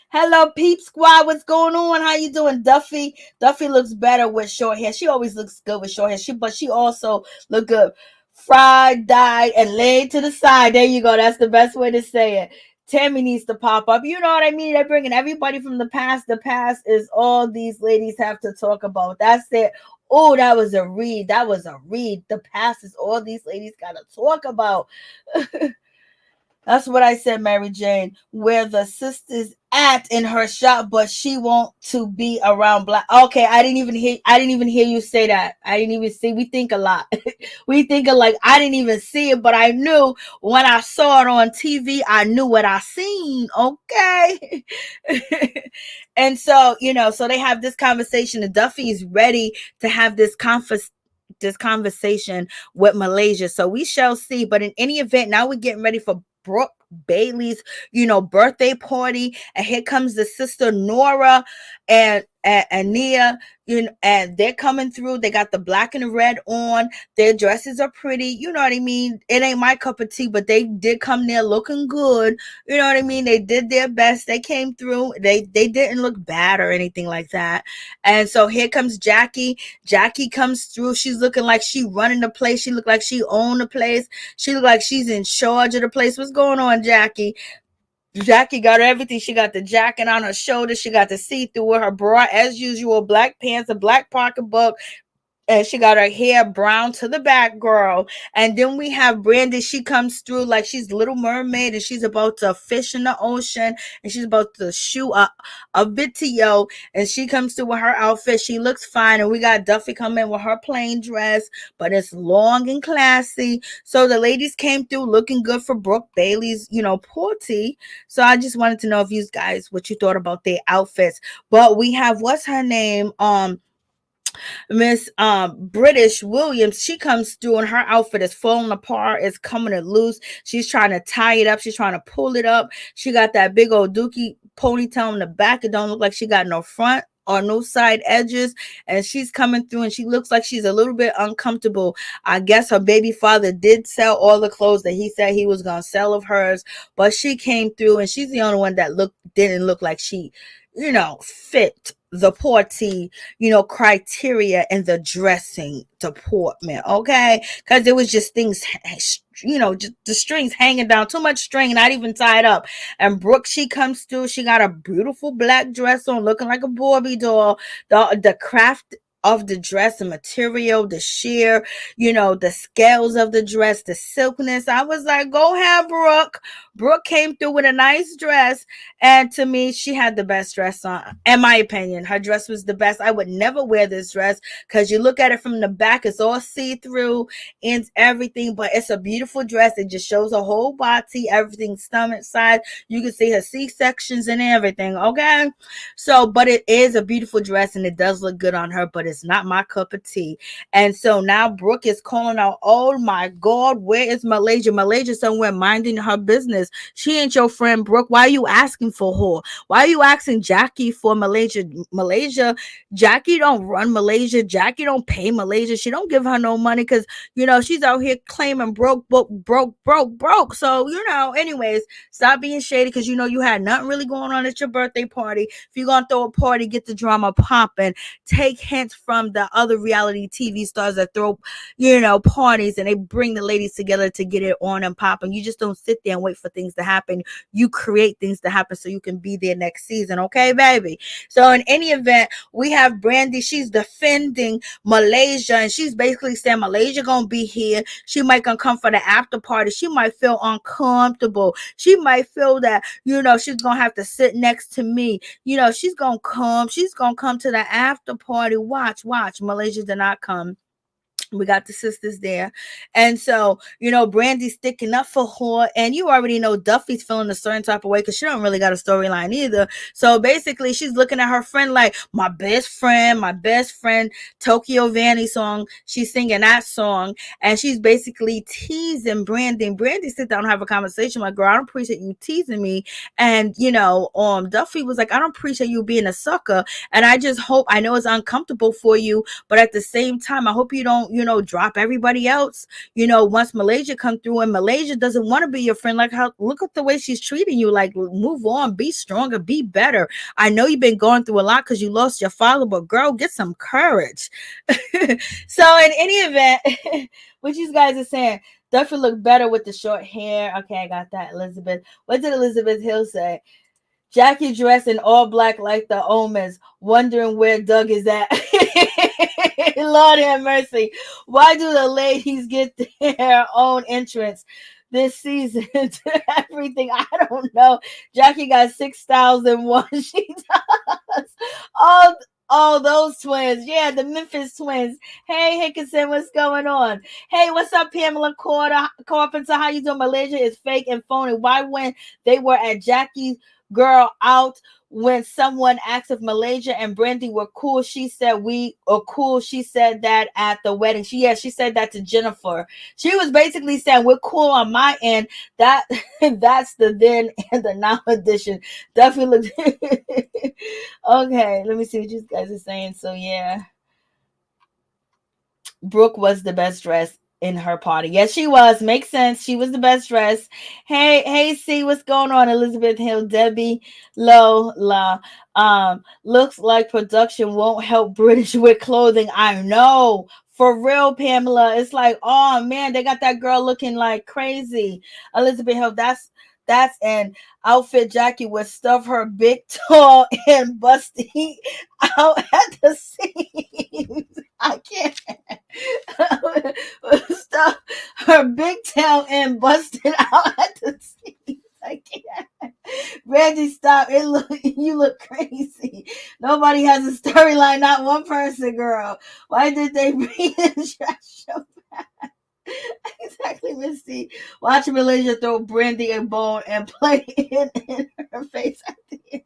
Hello, Peep Squad. What's going on? How you doing, Duffy? Duffy looks better with short hair. She always looks good with short hair. But she also look good. Fried, dyed, and laid to the side. There you go. That's the best way to say it. Tami needs to pop up. You know what I mean? They're bringing everybody from the past. The past is all these ladies have to talk about. That's it. Oh, that was a read. The past is all these ladies got to talk about. That's what I said, Mary Jane. Where the sisters at in her shop, but she want to be around black. Okay, I didn't even hear you say that. I didn't even see. We think a lot. We think alike. I didn't even see it, but I knew when I saw it on TV. I knew what I seen. Okay. And so so they have this conversation. And Duffy is ready to have this conversation with Malaysia. So we shall see. But in any event, now we're getting ready for Brooke Bailey's, birthday party. And here comes the sister Nora. And and Nia, and they're coming through. They got the black and the red on. Their dresses are pretty. You know what I mean? It ain't my cup of tea, but they did come there looking good. You know what I mean? They did their best. They came through. They didn't look bad or anything like that. And so here comes Jackie. Jackie comes through. She's looking like she running the place. She looked like she owned the place. She looked like she's in charge of the place. What's going on, Jackie? Jackie got everything. She got the jacket on her shoulder. She got the see-through with her bra, as usual, black pants, a black pocketbook, and she got her hair brown to the back, girl. And then we have Brandi. She comes through like she's Little Mermaid, and she's about to fish in the ocean, and she's about to shoot a video. And she comes through with her outfit. She looks fine. And we got Duffy coming with her plain dress, but it's long and classy. So the ladies came through looking good for Brooke Bailey's, party. So I just wanted to know if you guys, what you thought about their outfits. But we have, what's her name? Miss British Williams. She comes through and her outfit is falling apart, it's coming loose. She's trying to tie it up, she's trying to pull it up. She got that big old dookie ponytail in the back. It don't look like she got no front or no side edges, and she's coming through and she looks like she's a little bit uncomfortable. I guess her baby father did sell all the clothes that he said he was gonna sell of hers, but she came through and she's the only one that didn't look like she fit the party, criteria in the dressing department, okay? Because it was just things, just the strings hanging down, too much string, not even tied up. And Brooke, she comes through, she got a beautiful black dress on, looking like a Barbie doll. The craft of the dress, the material, the sheer, the scales of the dress, the silkiness. I was like, go ahead, Brooke. Brooke came through with a nice dress, and to me, she had the best dress on. In my opinion, her dress was the best. I would never wear this dress because you look at it from the back, it's all see-through and everything, but it's a beautiful dress. It just shows her whole body, everything, stomach side. You can see her C-sections and everything, okay? So, but it is a beautiful dress and it does look good on her, but it's not my cup of tea. And so now Brooke is calling out, oh my God, where is Malaysia? Malaysia somewhere minding her business. She ain't your friend, Brooke. Why are you asking for her? Why are you asking Jackie for Malaysia? Jackie don't run Malaysia. Jackie don't pay Malaysia. She don't give her no money because, she's out here claiming broke. So, anyways, stop being shady because, you had nothing really going on at your birthday party. If you're going to throw a party, get the drama popping. Take hints from the other reality TV stars that throw, parties, and they bring the ladies together to get it on and popping. You just don't sit there and wait for things to happen. You create things to happen so you can be there next season. Okay, baby? So in any event, we have Brandi. She's defending Malaysia, and she's basically saying Malaysia gonna be here. She might gonna come for the after party. She might feel uncomfortable. She might feel that, she's gonna have to sit next to me. She's gonna come. She's gonna come to the after party. Watch. Malaysia did not come. We got the sisters there. And so, Brandy's sticking up for her. And you already know Duffy's feeling a certain type of way because she don't really got a storyline either. So basically, she's looking at her friend like, my best friend, Tokyo Vanny song. She's singing that song. And she's basically teasing Brandy. And Brandy sit down and have a conversation like, girl, I don't appreciate you teasing me. And, Duffy was like, I don't appreciate you being a sucker. And I just hope, I know it's uncomfortable for you, but at the same time, I hope you don't, drop everybody else, once Malaysia come through, and Malaysia doesn't want to be your friend. Like, how, look at the way she's treating you. Like, move on, be stronger, be better. I know you've been going through a lot because you lost your father, but girl, get some courage. So in any event, what you guys are saying, Duffy look better with the short hair. Okay, I got that. Elizabeth, what did Elizabeth Hill say? Jackie dressed in all black like the Omens, wondering where Doug is at. Lord have mercy. Why do the ladies get their own entrance this season to everything? I don't know. Jackie got 6,001. She does. All those twins. Yeah, the Memphis twins. Hey, Hickinson, what's going on? Hey, what's up, Pamela Carpenter? How you doing? Malaysia is fake and phony. Why when they were at Jackie's girl out when someone asked if Malaysia and Brandy were cool, she said we are cool. She said that at the wedding. She said that to Jennifer. She was basically saying we're cool on my end. That that's the then and the now edition. Duffy looked okay. Let me see what you guys are saying. So yeah. Brooke was the best dressed in her party. Yes, she was. Makes sense. She was the best dressed. Hey, see what's going on, Elizabeth Hill, Debbie, La. Looks like production won't help British with clothing. I know. For real, Pamela. It's like, oh man, they got that girl looking like crazy. Elizabeth Hill, that's an outfit Jackie would stuff her big tall and busty out at the seams. I can't. Stuff her big tail and busted out at the seams. I can't. Brandy, stop. You look crazy. Nobody has a storyline, not one person, girl. Why did they bring the trash show back? Exactly, Missy. Watch Malaysia throw Brandy a bone and play it in her face at the end.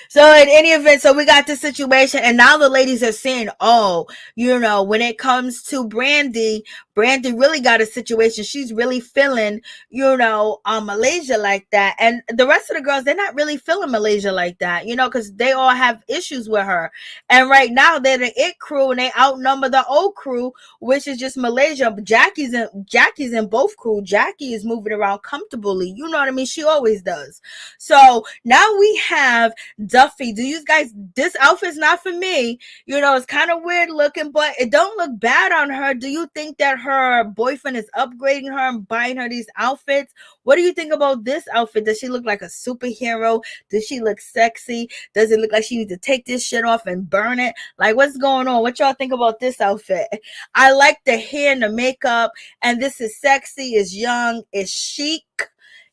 So in any event, so we got this situation, and now the ladies are saying, oh, when it comes to Brandy really got a situation. She's really feeling, Malaysia like that. And the rest of the girls, they're not really feeling Malaysia like that, because they all have issues with her. And right now they're the it crew and they outnumber the old crew, which is just Malaysia. Jackie's in both crew. Jackie is moving around comfortably. You know what I mean? She always does. So now we have Duffy. Do you guys, this outfit's not for me. It's kind of weird looking, but it don't look bad on her. Do you think that her boyfriend is upgrading her and buying her these outfits? What do you think about this outfit? Does she look like a superhero? Does she look sexy? Does it look like she needs to take this shit off and burn it? Like, what's going on? What y'all think about this outfit? I like the hair and the makeup, and this is sexy, it's young, it's chic.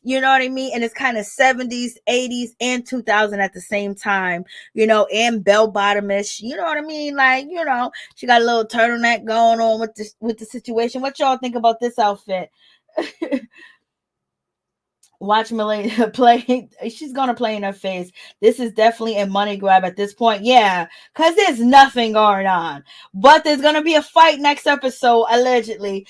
You know what I mean? And it's kind of 70s, 80s, and 2000 at the same time, and bell bottomish. You know what I mean? Like, she got a little turtleneck going on with the situation. What y'all think about this outfit? Watch Malaysia play. She's gonna play in her face. This is definitely a money grab at this point. Yeah, because there's nothing going on. But there's gonna be a fight next episode, allegedly.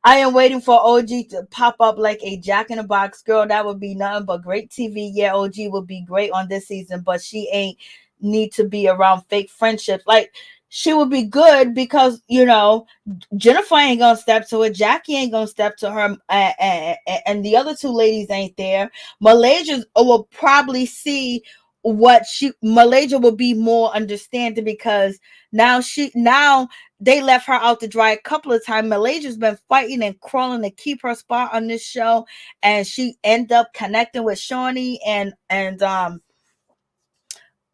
I am waiting for OG to pop up like a Jack in the Box girl. That would be nothing but great TV. Yeah, OG would be great on this season, but she ain't need to be around fake friendships. Like, she would be good because, Jennifer ain't gonna step to her. Jackie ain't gonna step to her. And the other two ladies ain't there. Malaysia will probably see Malaysia will be more understanding because now they left her out to dry a couple of times. Malaysia's been fighting and crawling to keep her spot on this show, and she ended up connecting with Shaunie and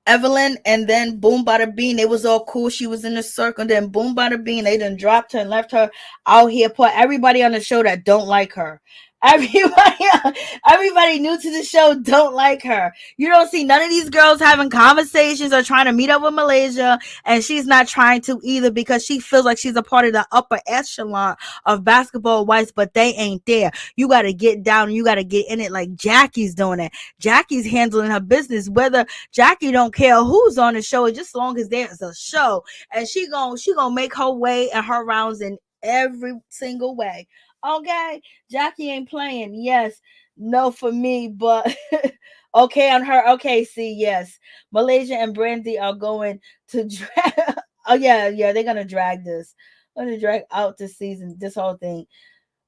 Evelyn, and then boom bada bean, it was all cool. She was in the circle, then boom bada bean, they done dropped her and left her out here. Put everybody on the show that don't like her. Everybody new to the show don't like her. You don't see none of these girls having conversations or trying to meet up with Malaysia, and she's not trying to either because she feels like she's a part of the upper echelon of basketball wives, but they ain't there. You got to get down and you got to get in it like Jackie's doing it. Jackie's handling her business, whether Jackie don't care who's on the show, just as long as there's a show, and she gonna make her way and her rounds in every single way. Okay, Jackie ain't playing. Yes, no for me, but okay on her. Okay, see, yes, Malaysia and Brandy are going to drag. Oh yeah, they're gonna drag this. They're gonna drag out this season, this whole thing.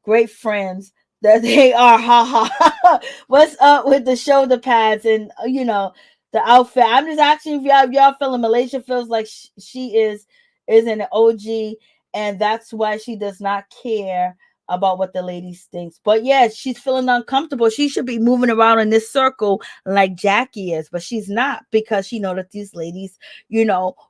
Great friends that they are. Ha ha. What's up with the shoulder pads and the outfit? I'm just asking if y'all feeling Malaysia feels like she is an OG, and that's why she does not care about what the ladies thinks. But yeah, she's feeling uncomfortable. She should be moving around in this circle like Jackie is, but she's not because she know that these ladies,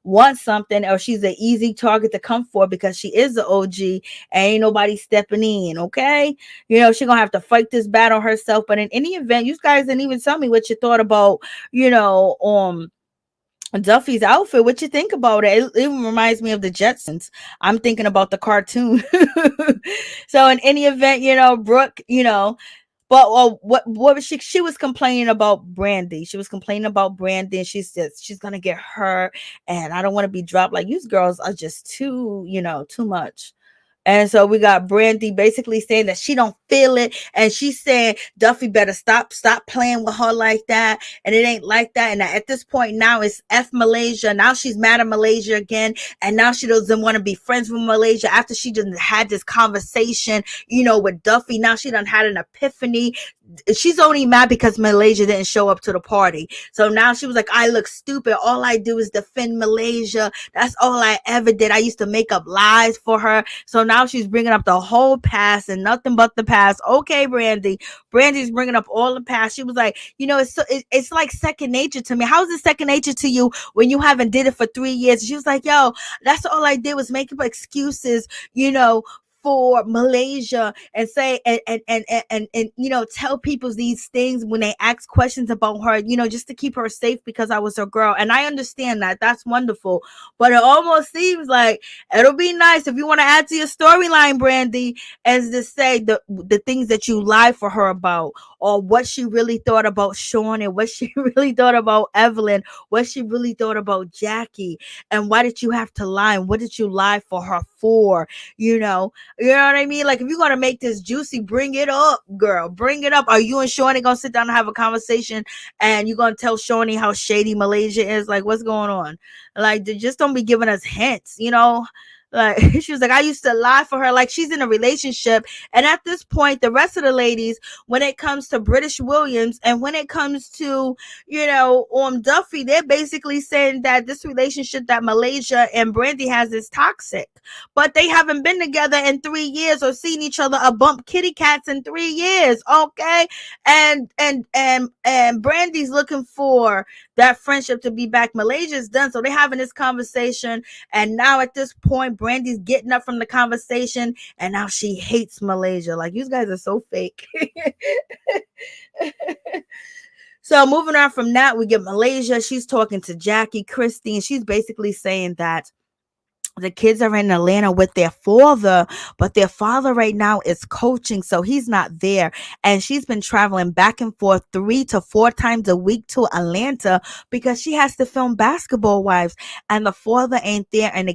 want something, or she's an easy target to come for because she is the OG and ain't nobody stepping in. Okay, she gonna have to fight this battle herself. But in any event, you guys didn't even tell me what you thought about, Duffy's outfit. What you think about it? It even reminds me of the Jetsons. I'm thinking about the cartoon. So in any event, Brooke, But what was she? She was complaining about Brandi. She was complaining about Brandi, and she said she's gonna get hurt, and I don't want to be dropped. Like, you girls are just too, too much. And so we got Brandy basically saying that she don't feel it, and she's saying Duffy better stop playing with her like that, and it ain't like that. And at this point now it's F Malaysia. Now she's mad at Malaysia again, and now she doesn't want to be friends with Malaysia after she just had this conversation, with Duffy. Now she done had an epiphany. She's only mad because Malaysia didn't show up to the party. So now she was like, I look stupid. All I do is defend Malaysia. That's all I ever did. I used to make up lies for her. So now she's bringing up the whole past and nothing but the past. Okay, Brandy. Brandy's bringing up all the past. She was like, it's like second nature to me. How is it second nature to you when you haven't did it for 3 years? She was like, yo, that's all I did was make up excuses, for Malaysia, and say and tell people these things when they ask questions about her, just to keep her safe because I was her girl. And I understand that. That's wonderful. But it almost seems like it'll be nice if you want to add to your storyline, Brandy, as to say the things that you lied for her about, or what she really thought about Shaunie, what she really thought about Evelyn, what she really thought about Jackie, and why did you have to lie, and what did you lie for her for? You know what I mean? Like, if you're gonna make this juicy, bring it up, girl. Bring it up. Are you and Shaunie gonna sit down and have a conversation, and you're gonna tell Shaunie how shady Malaysia is? Like, what's going on? Like, they just don't be giving us hints. Like, she was like, I used to lie for her. Like, she's in a relationship. And at this point, the rest of the ladies, when it comes to British Williams, and when it comes to, Duffy, they're basically saying that this relationship that Malaysia and Brandy has is toxic. But they haven't been together in 3 years, or seen each other or bump kitty cats in 3 years. Okay. And Brandy's looking for that friendship to be back. Malaysia's done. So they're having this conversation. And now at this point, Brandy's getting up from the conversation, and now she hates Malaysia. Like, you guys are so fake. So moving on from that, we get Malaysia. She's talking to Jackie Christie, and she's basically saying that the kids are in Atlanta with their father, but their father right now is coaching, so he's not there. And she's been traveling back and forth 3 to 4 times a week to Atlanta because she has to film Basketball Wives, and the father ain't there. And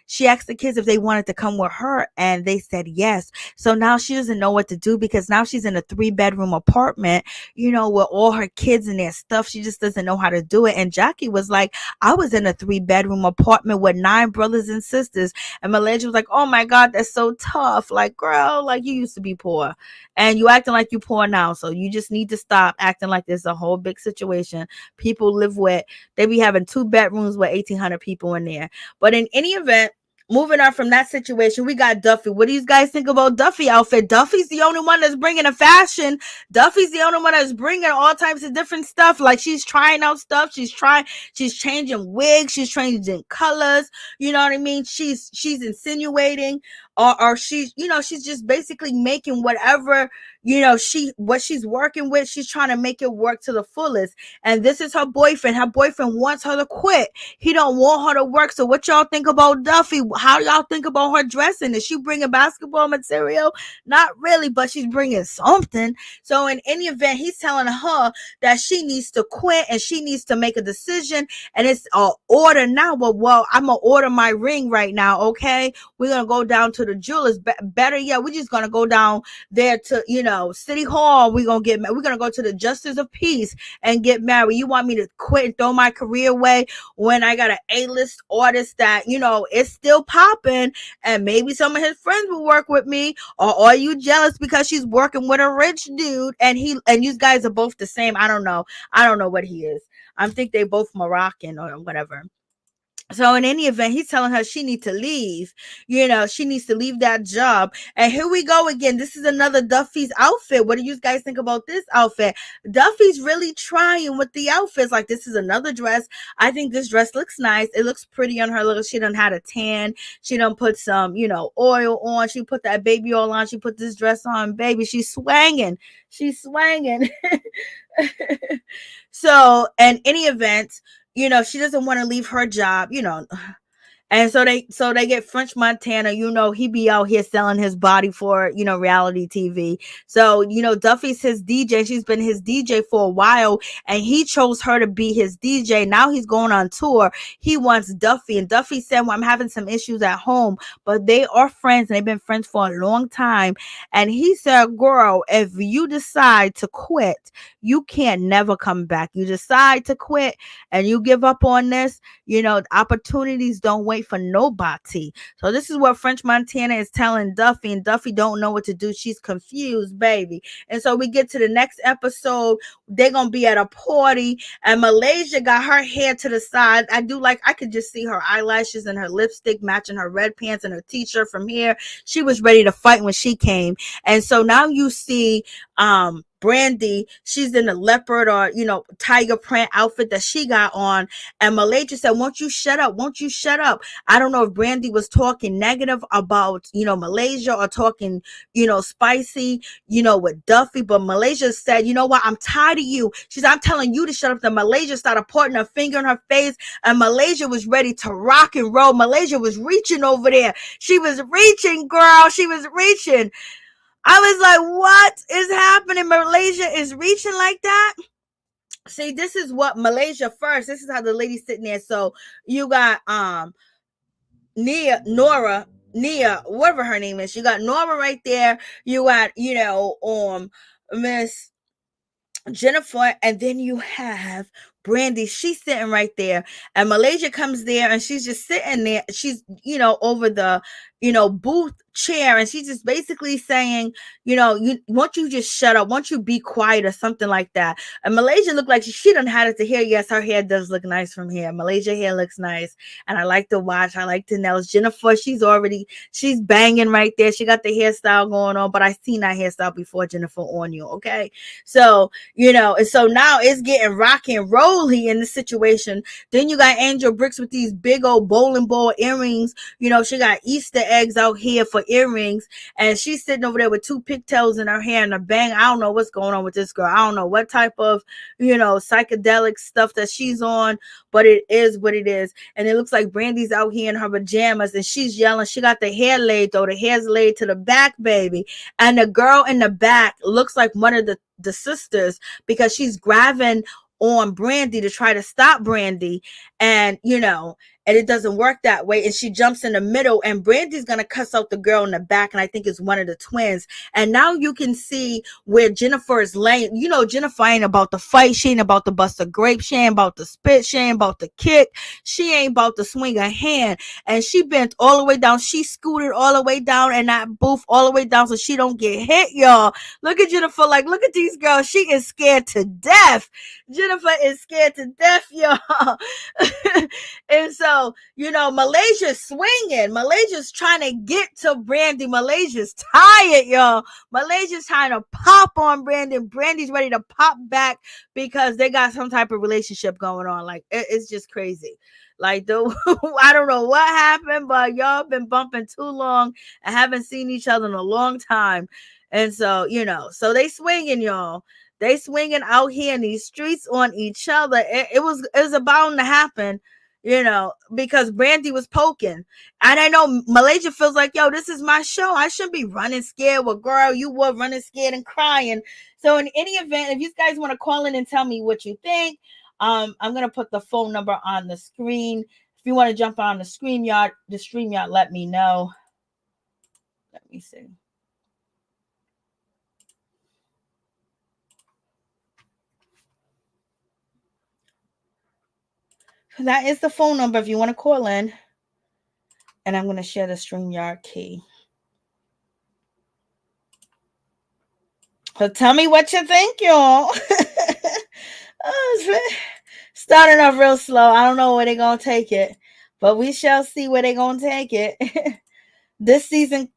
she asked the kids if they wanted to come with her, and they said yes. So now she doesn't know what to do, because now she's in a 3-bedroom apartment, with all her kids and their stuff. She just doesn't know how to do it. And Jackie was like, I was in a 3-bedroom apartment with 9 brothers and sisters. And Malaysia was like, oh my God, that's so tough. Like, girl, like, you used to be poor, and you acting like you poor now. So you just need to stop acting like this is a whole big situation. People live with, they be having 2 bedrooms with 1,800 people in there. But in any event, moving on from that situation, we got Duffy. What do you guys think about Duffy outfit? Duffy's the only one that's bringing a fashion. Duffy's the only one that's bringing all types of different stuff. Like, she's trying out stuff. She's changing wigs. She's changing colors. You know what I mean? She's insinuating, or she's just basically making whatever, what she's working with, she's trying to make it work to the fullest. And this is her boyfriend. Her boyfriend wants her to quit. He don't want her to work. So what y'all think about Duffy? How y'all think about her dressing? Is she bringing basketball material? Not really, but she's bringing something. So in any event, he's telling her that she needs to quit, and she needs to make a decision. And it's an order now. Well, I'm going to order my ring right now, okay? We're going to go down to the jewelers. Better yet, we're just going to go down there to, City Hall. We're going to go to the Justice of Peace and get married. You want me to quit and throw my career away when I got an A-list artist that, is still popping, and maybe some of his friends will work with me? Or are you jealous because she's working with a rich dude, and you guys are both the same? I don't know what he is. I think they both Moroccan or whatever. So in any event, he's telling her she needs to leave. She needs to leave that job. And here we go again. This is another Duffy's outfit. What do you guys think about this outfit? Duffy's really trying with the outfits. Like, this is another dress. I think this dress looks nice. It looks pretty on her. She done had a tan. She done put some, oil on. She put that baby oil on. She put this dress on. Baby, she's swanging. She's swanging. So in any event, she doesn't want to leave her job, And so they get French Montana, he be out here selling his body for, reality TV. So, Duffy's his DJ. She's been his DJ for a while, and he chose her to be his DJ. Now he's going on tour. He wants Duffy, and Duffy said, well, I'm having some issues at home, but they are friends, and they've been friends for a long time. And he said, girl, if you decide to quit, you can't never come back. You decide to quit and you give up on this, opportunities don't wait for nobody. So this is what French Montana is telling Duffy, and Duffy don't know what to do. She's confused, baby. And so we get to the next episode. They're gonna be at a party, and Malaysia got her hair to the side. I could just see her eyelashes and her lipstick matching her red pants and her t-shirt from here. She was ready to fight when she came. And so now you see Brandi, she's in a leopard or, tiger print outfit that she got on. And Malaysia said, won't you shut up? Won't you shut up? I don't know if Brandi was talking negative about, Malaysia, or talking, spicy, with Duffy. But Malaysia said, you know what? I'm tired of you. She said, I'm telling you to shut up. Then Malaysia started pointing her finger in her face, and Malaysia was ready to rock and roll. Malaysia was reaching over there. She was reaching, girl. She was reaching. I was like, what is happening? Malaysia is reaching like that? See, this is what Malaysia first. This is how the lady's sitting there. So you got Nia, whatever her name is. You got Nora right there. You got, Miss Jennifer, and then you have Brandi. She's sitting right there, and Malaysia comes there, and she's just sitting there. She's, over the, booth chair, and she's just basically saying, won't you just shut up? Won't you be quiet, or something like that? And Malaysia looked like she done had it to hair. Yes, her hair does look nice from here. Malaysia hair looks nice, and I like to watch. I like the nails. Jennifer, she's banging right there. She got the hairstyle going on, but I seen that hairstyle before, Jennifer ONeal. Okay, so and so now it's getting rocky and rolly in the situation. Then you got Angel Brooks with these big old bowling ball earrings. She got Easter eggs out here for earrings, and she's sitting over there with two pigtails in her hair and a bang. I don't know what's going on with this girl. I don't know what type of, psychedelic stuff that she's on, but it is what it is. And it looks like Brandi's out here in her pajamas, and she's yelling. She got the hair laid, though. The hair's laid to the back, baby. And the girl in the back looks like one of the sisters, because she's grabbing on Brandi to try to stop Brandi, and and it doesn't work that way, and she jumps in the middle, and Brandi's gonna cuss out the girl in the back, and I think it's one of the twins. And now you can see where Jennifer is laying. Jennifer ain't about to fight. She ain't about to bust a grape. She ain't about to spit. She ain't about to kick. She ain't about to swing a hand. And she bent all the way down. She scooted all the way down, and that booth all the way down so she don't get hit, y'all. Look at Jennifer, look at these girls. She is scared to death. Jennifer is scared to death, y'all. And so, Malaysia's swinging. Malaysia's trying to get to Brandi. Malaysia's tired, y'all. Malaysia's trying to pop on Brandi. Brandi's ready to pop back because they got some type of relationship going on. It's just crazy. I don't know what happened, but y'all been bumping too long and haven't seen each other in a long time. And so, so they swinging, y'all. They swinging out here in these streets on each other. It was bound to happen, because Brandi was poking. And I know Malaysia feels like, yo, this is my show. I shouldn't be running scared. Well, girl, you were running scared and crying. So in any event, if you guys want to call in and tell me what you think, I'm going to put the phone number on the screen. If you want to jump on the StreamYard, let me know. Let me see. That is the phone number if you want to call in. And I'm going to share the StreamYard key. So tell me what you think, y'all. Starting off real slow. I don't know where they're going to take it, but we shall see where they're going to take it. This season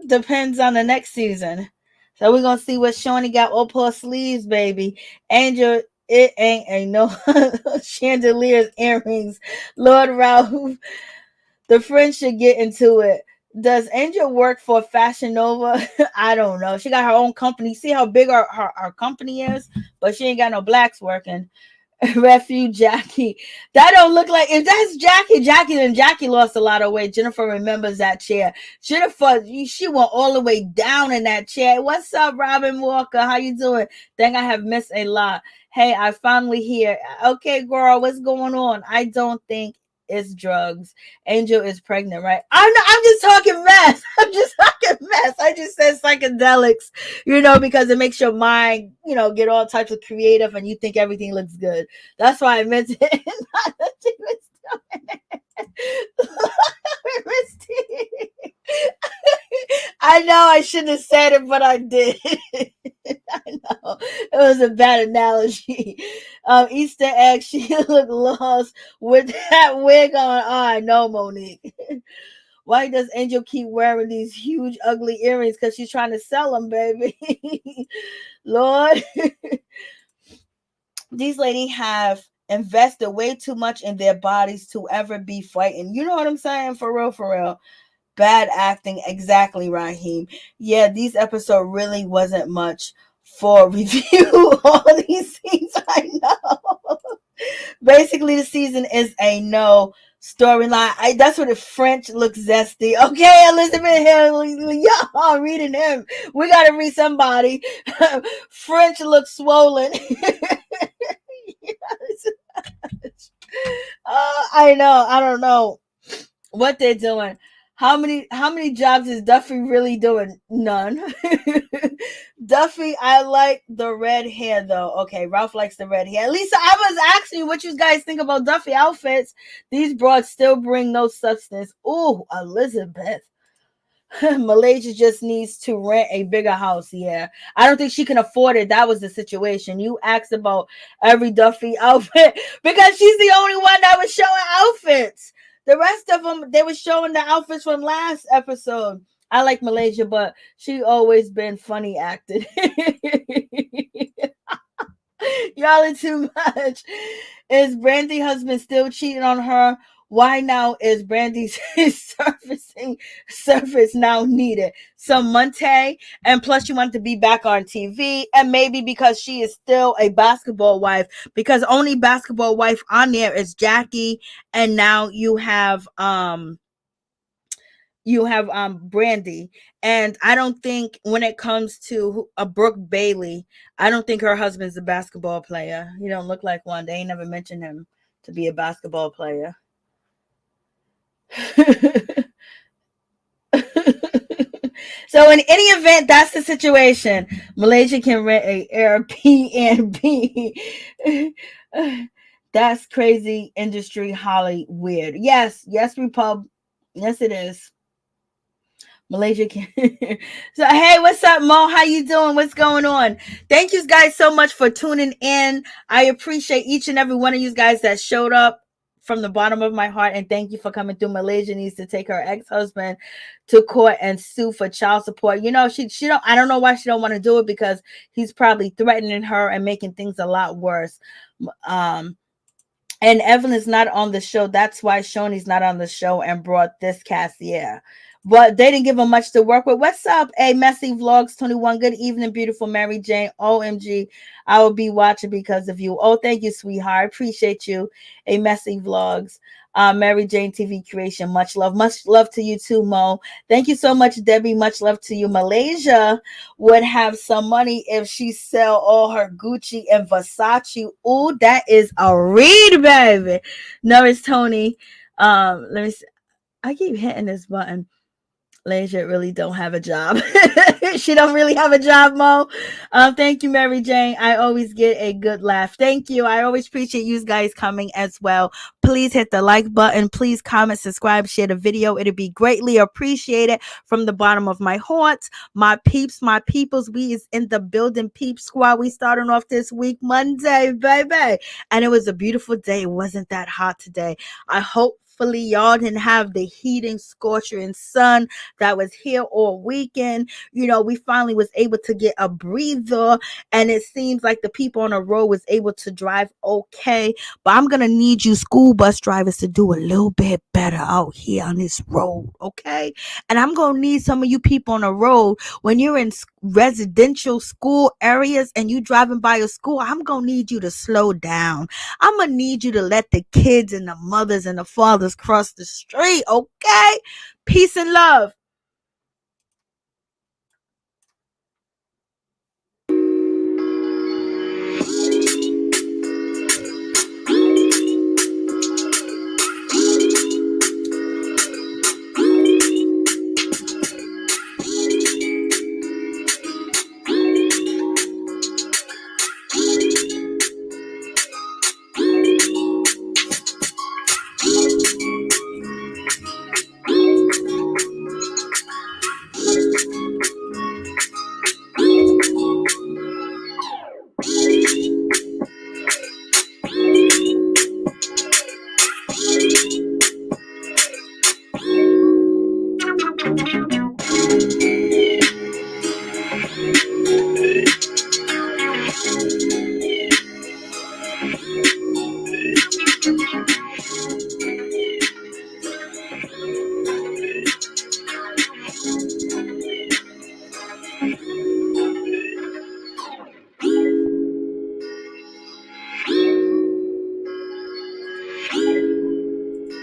depends on the next season. So we're going to see what Shaunie got up her sleeves, baby. Angel, it ain't no chandeliers, earrings. Lord Ralph, the friends should get into it. Does Angel work for Fashion Nova? I don't know. She got her own company. See how big her company is? But she ain't got no blacks working. Refuge Jackie. That don't look like, if that's Jackie, then Jackie lost a lot of weight. Jennifer remembers that chair. Jennifer, she went all the way down in that chair. What's up, Robin Walker? How you doing? Think I have missed a lot. Hey, I finally here. Okay, girl, what's going on? I don't think it's drugs. Angel is pregnant, right? I'm just talking mess. I'm just talking mess. I just said psychedelics, because it makes your mind, get all types of creative and you think everything looks good. That's why I meant it. I know I shouldn't have said it, but I did. I know it was a bad analogy. Easter egg, she looked lost with that wig on. Oh, I know, Monique. Why does Angel keep wearing these huge, ugly earrings? Because she's trying to sell them, baby. Lord. These ladies have invested way too much in their bodies to ever be fighting. You know what I'm saying? For real, for real. Bad acting. Exactly, Raheem. Yeah, these episodes really wasn't much for review. All these scenes, I know. Basically, the season is a no storyline. That's what the French looks zesty. Okay, Elizabeth Hill, y'all reading him. We gotta read somebody. French looks swollen. I know. I don't know what they're doing. How many jobs is Duffy really doing? None. Duffy, I like the red hair though. Okay, Ralph likes the red hair. Lisa, I was asking you what you guys think about Duffy outfits. These broads still bring no substance. Ooh, Elizabeth. Malaysia just needs to rent a bigger house. Yeah, I don't think she can afford it. That was the situation. You asked about every Duffy outfit because she's the only one that was showing outfits. The rest of them, they were showing the outfits from last episode. I like Malaysia, but she always been funny acted. Y'all are too much. Is Brandy husband still cheating on her? Why now is Brandy's surface now needed? Some Monte, and plus you want to be back on TV, and maybe because she is still a basketball wife, because only basketball wife on there is Jackie, and now you have Brandi. And I don't think when it comes to a Brooke Bailey, I don't think her husband's a basketball player. He don't look like one. They ain't never mentioned him to be a basketball player. So in any event, that's the situation. Malaysia can rent a Airbnb. That's crazy industry Holly weird. Yes, Repub. Yes, it is. Malaysia can. So hey, what's up, Mo? How you doing? What's going on? Thank you guys so much for tuning in. I appreciate each and every one of you guys that showed up from the bottom of my heart, and thank you for coming through. Malaysia needs to take her ex-husband to court and sue for child support. She don't. I don't know why she don't want to do it, because he's probably threatening her and making things a lot worse. And Evelyn's not on the show. That's why Shaunie's not on the show and brought this cast. Yeah. But they didn't give them much to work with. What's up? A Messy Vlogs 21. Good evening, beautiful Mary Jane. OMG. I will be watching because of you. Oh, thank you, sweetheart. Appreciate you. A Messy Vlogs. Mary Jane TV creation. Much love. Much love to you too, Mo. Thank you so much, Debbie. Much love to you. Malaysia would have some money if she sell all her Gucci and Versace. Ooh, that is a read, baby. No, it's Tony. Let me see. I keep hitting this button. Malaysia really don't have a job. She don't really have a job, Mo. Thank you, Mary Jane. I always get a good laugh. Thank you. I always appreciate you guys coming as well. Please hit the like button. Please comment, subscribe, share the video. It'd be greatly appreciated from the bottom of my heart. My peeps, my peoples, we is in the building. Peep squad. We starting off this week Monday, baby. And it was a beautiful day. It wasn't that hot today. I hope y'all didn't have the heating, scorching sun that was here all weekend. We finally was able to get a breather, and it seems like the people on the road was able to drive okay. But I'm gonna need you school bus drivers to do a little bit better out here on this road, okay? And I'm gonna need some of you people on the road when you're in residential school areas and you driving by a school, I'm gonna need you to slow down. I'm gonna need you to let the kids and the mothers and the fathers cross the street, okay? Peace and love.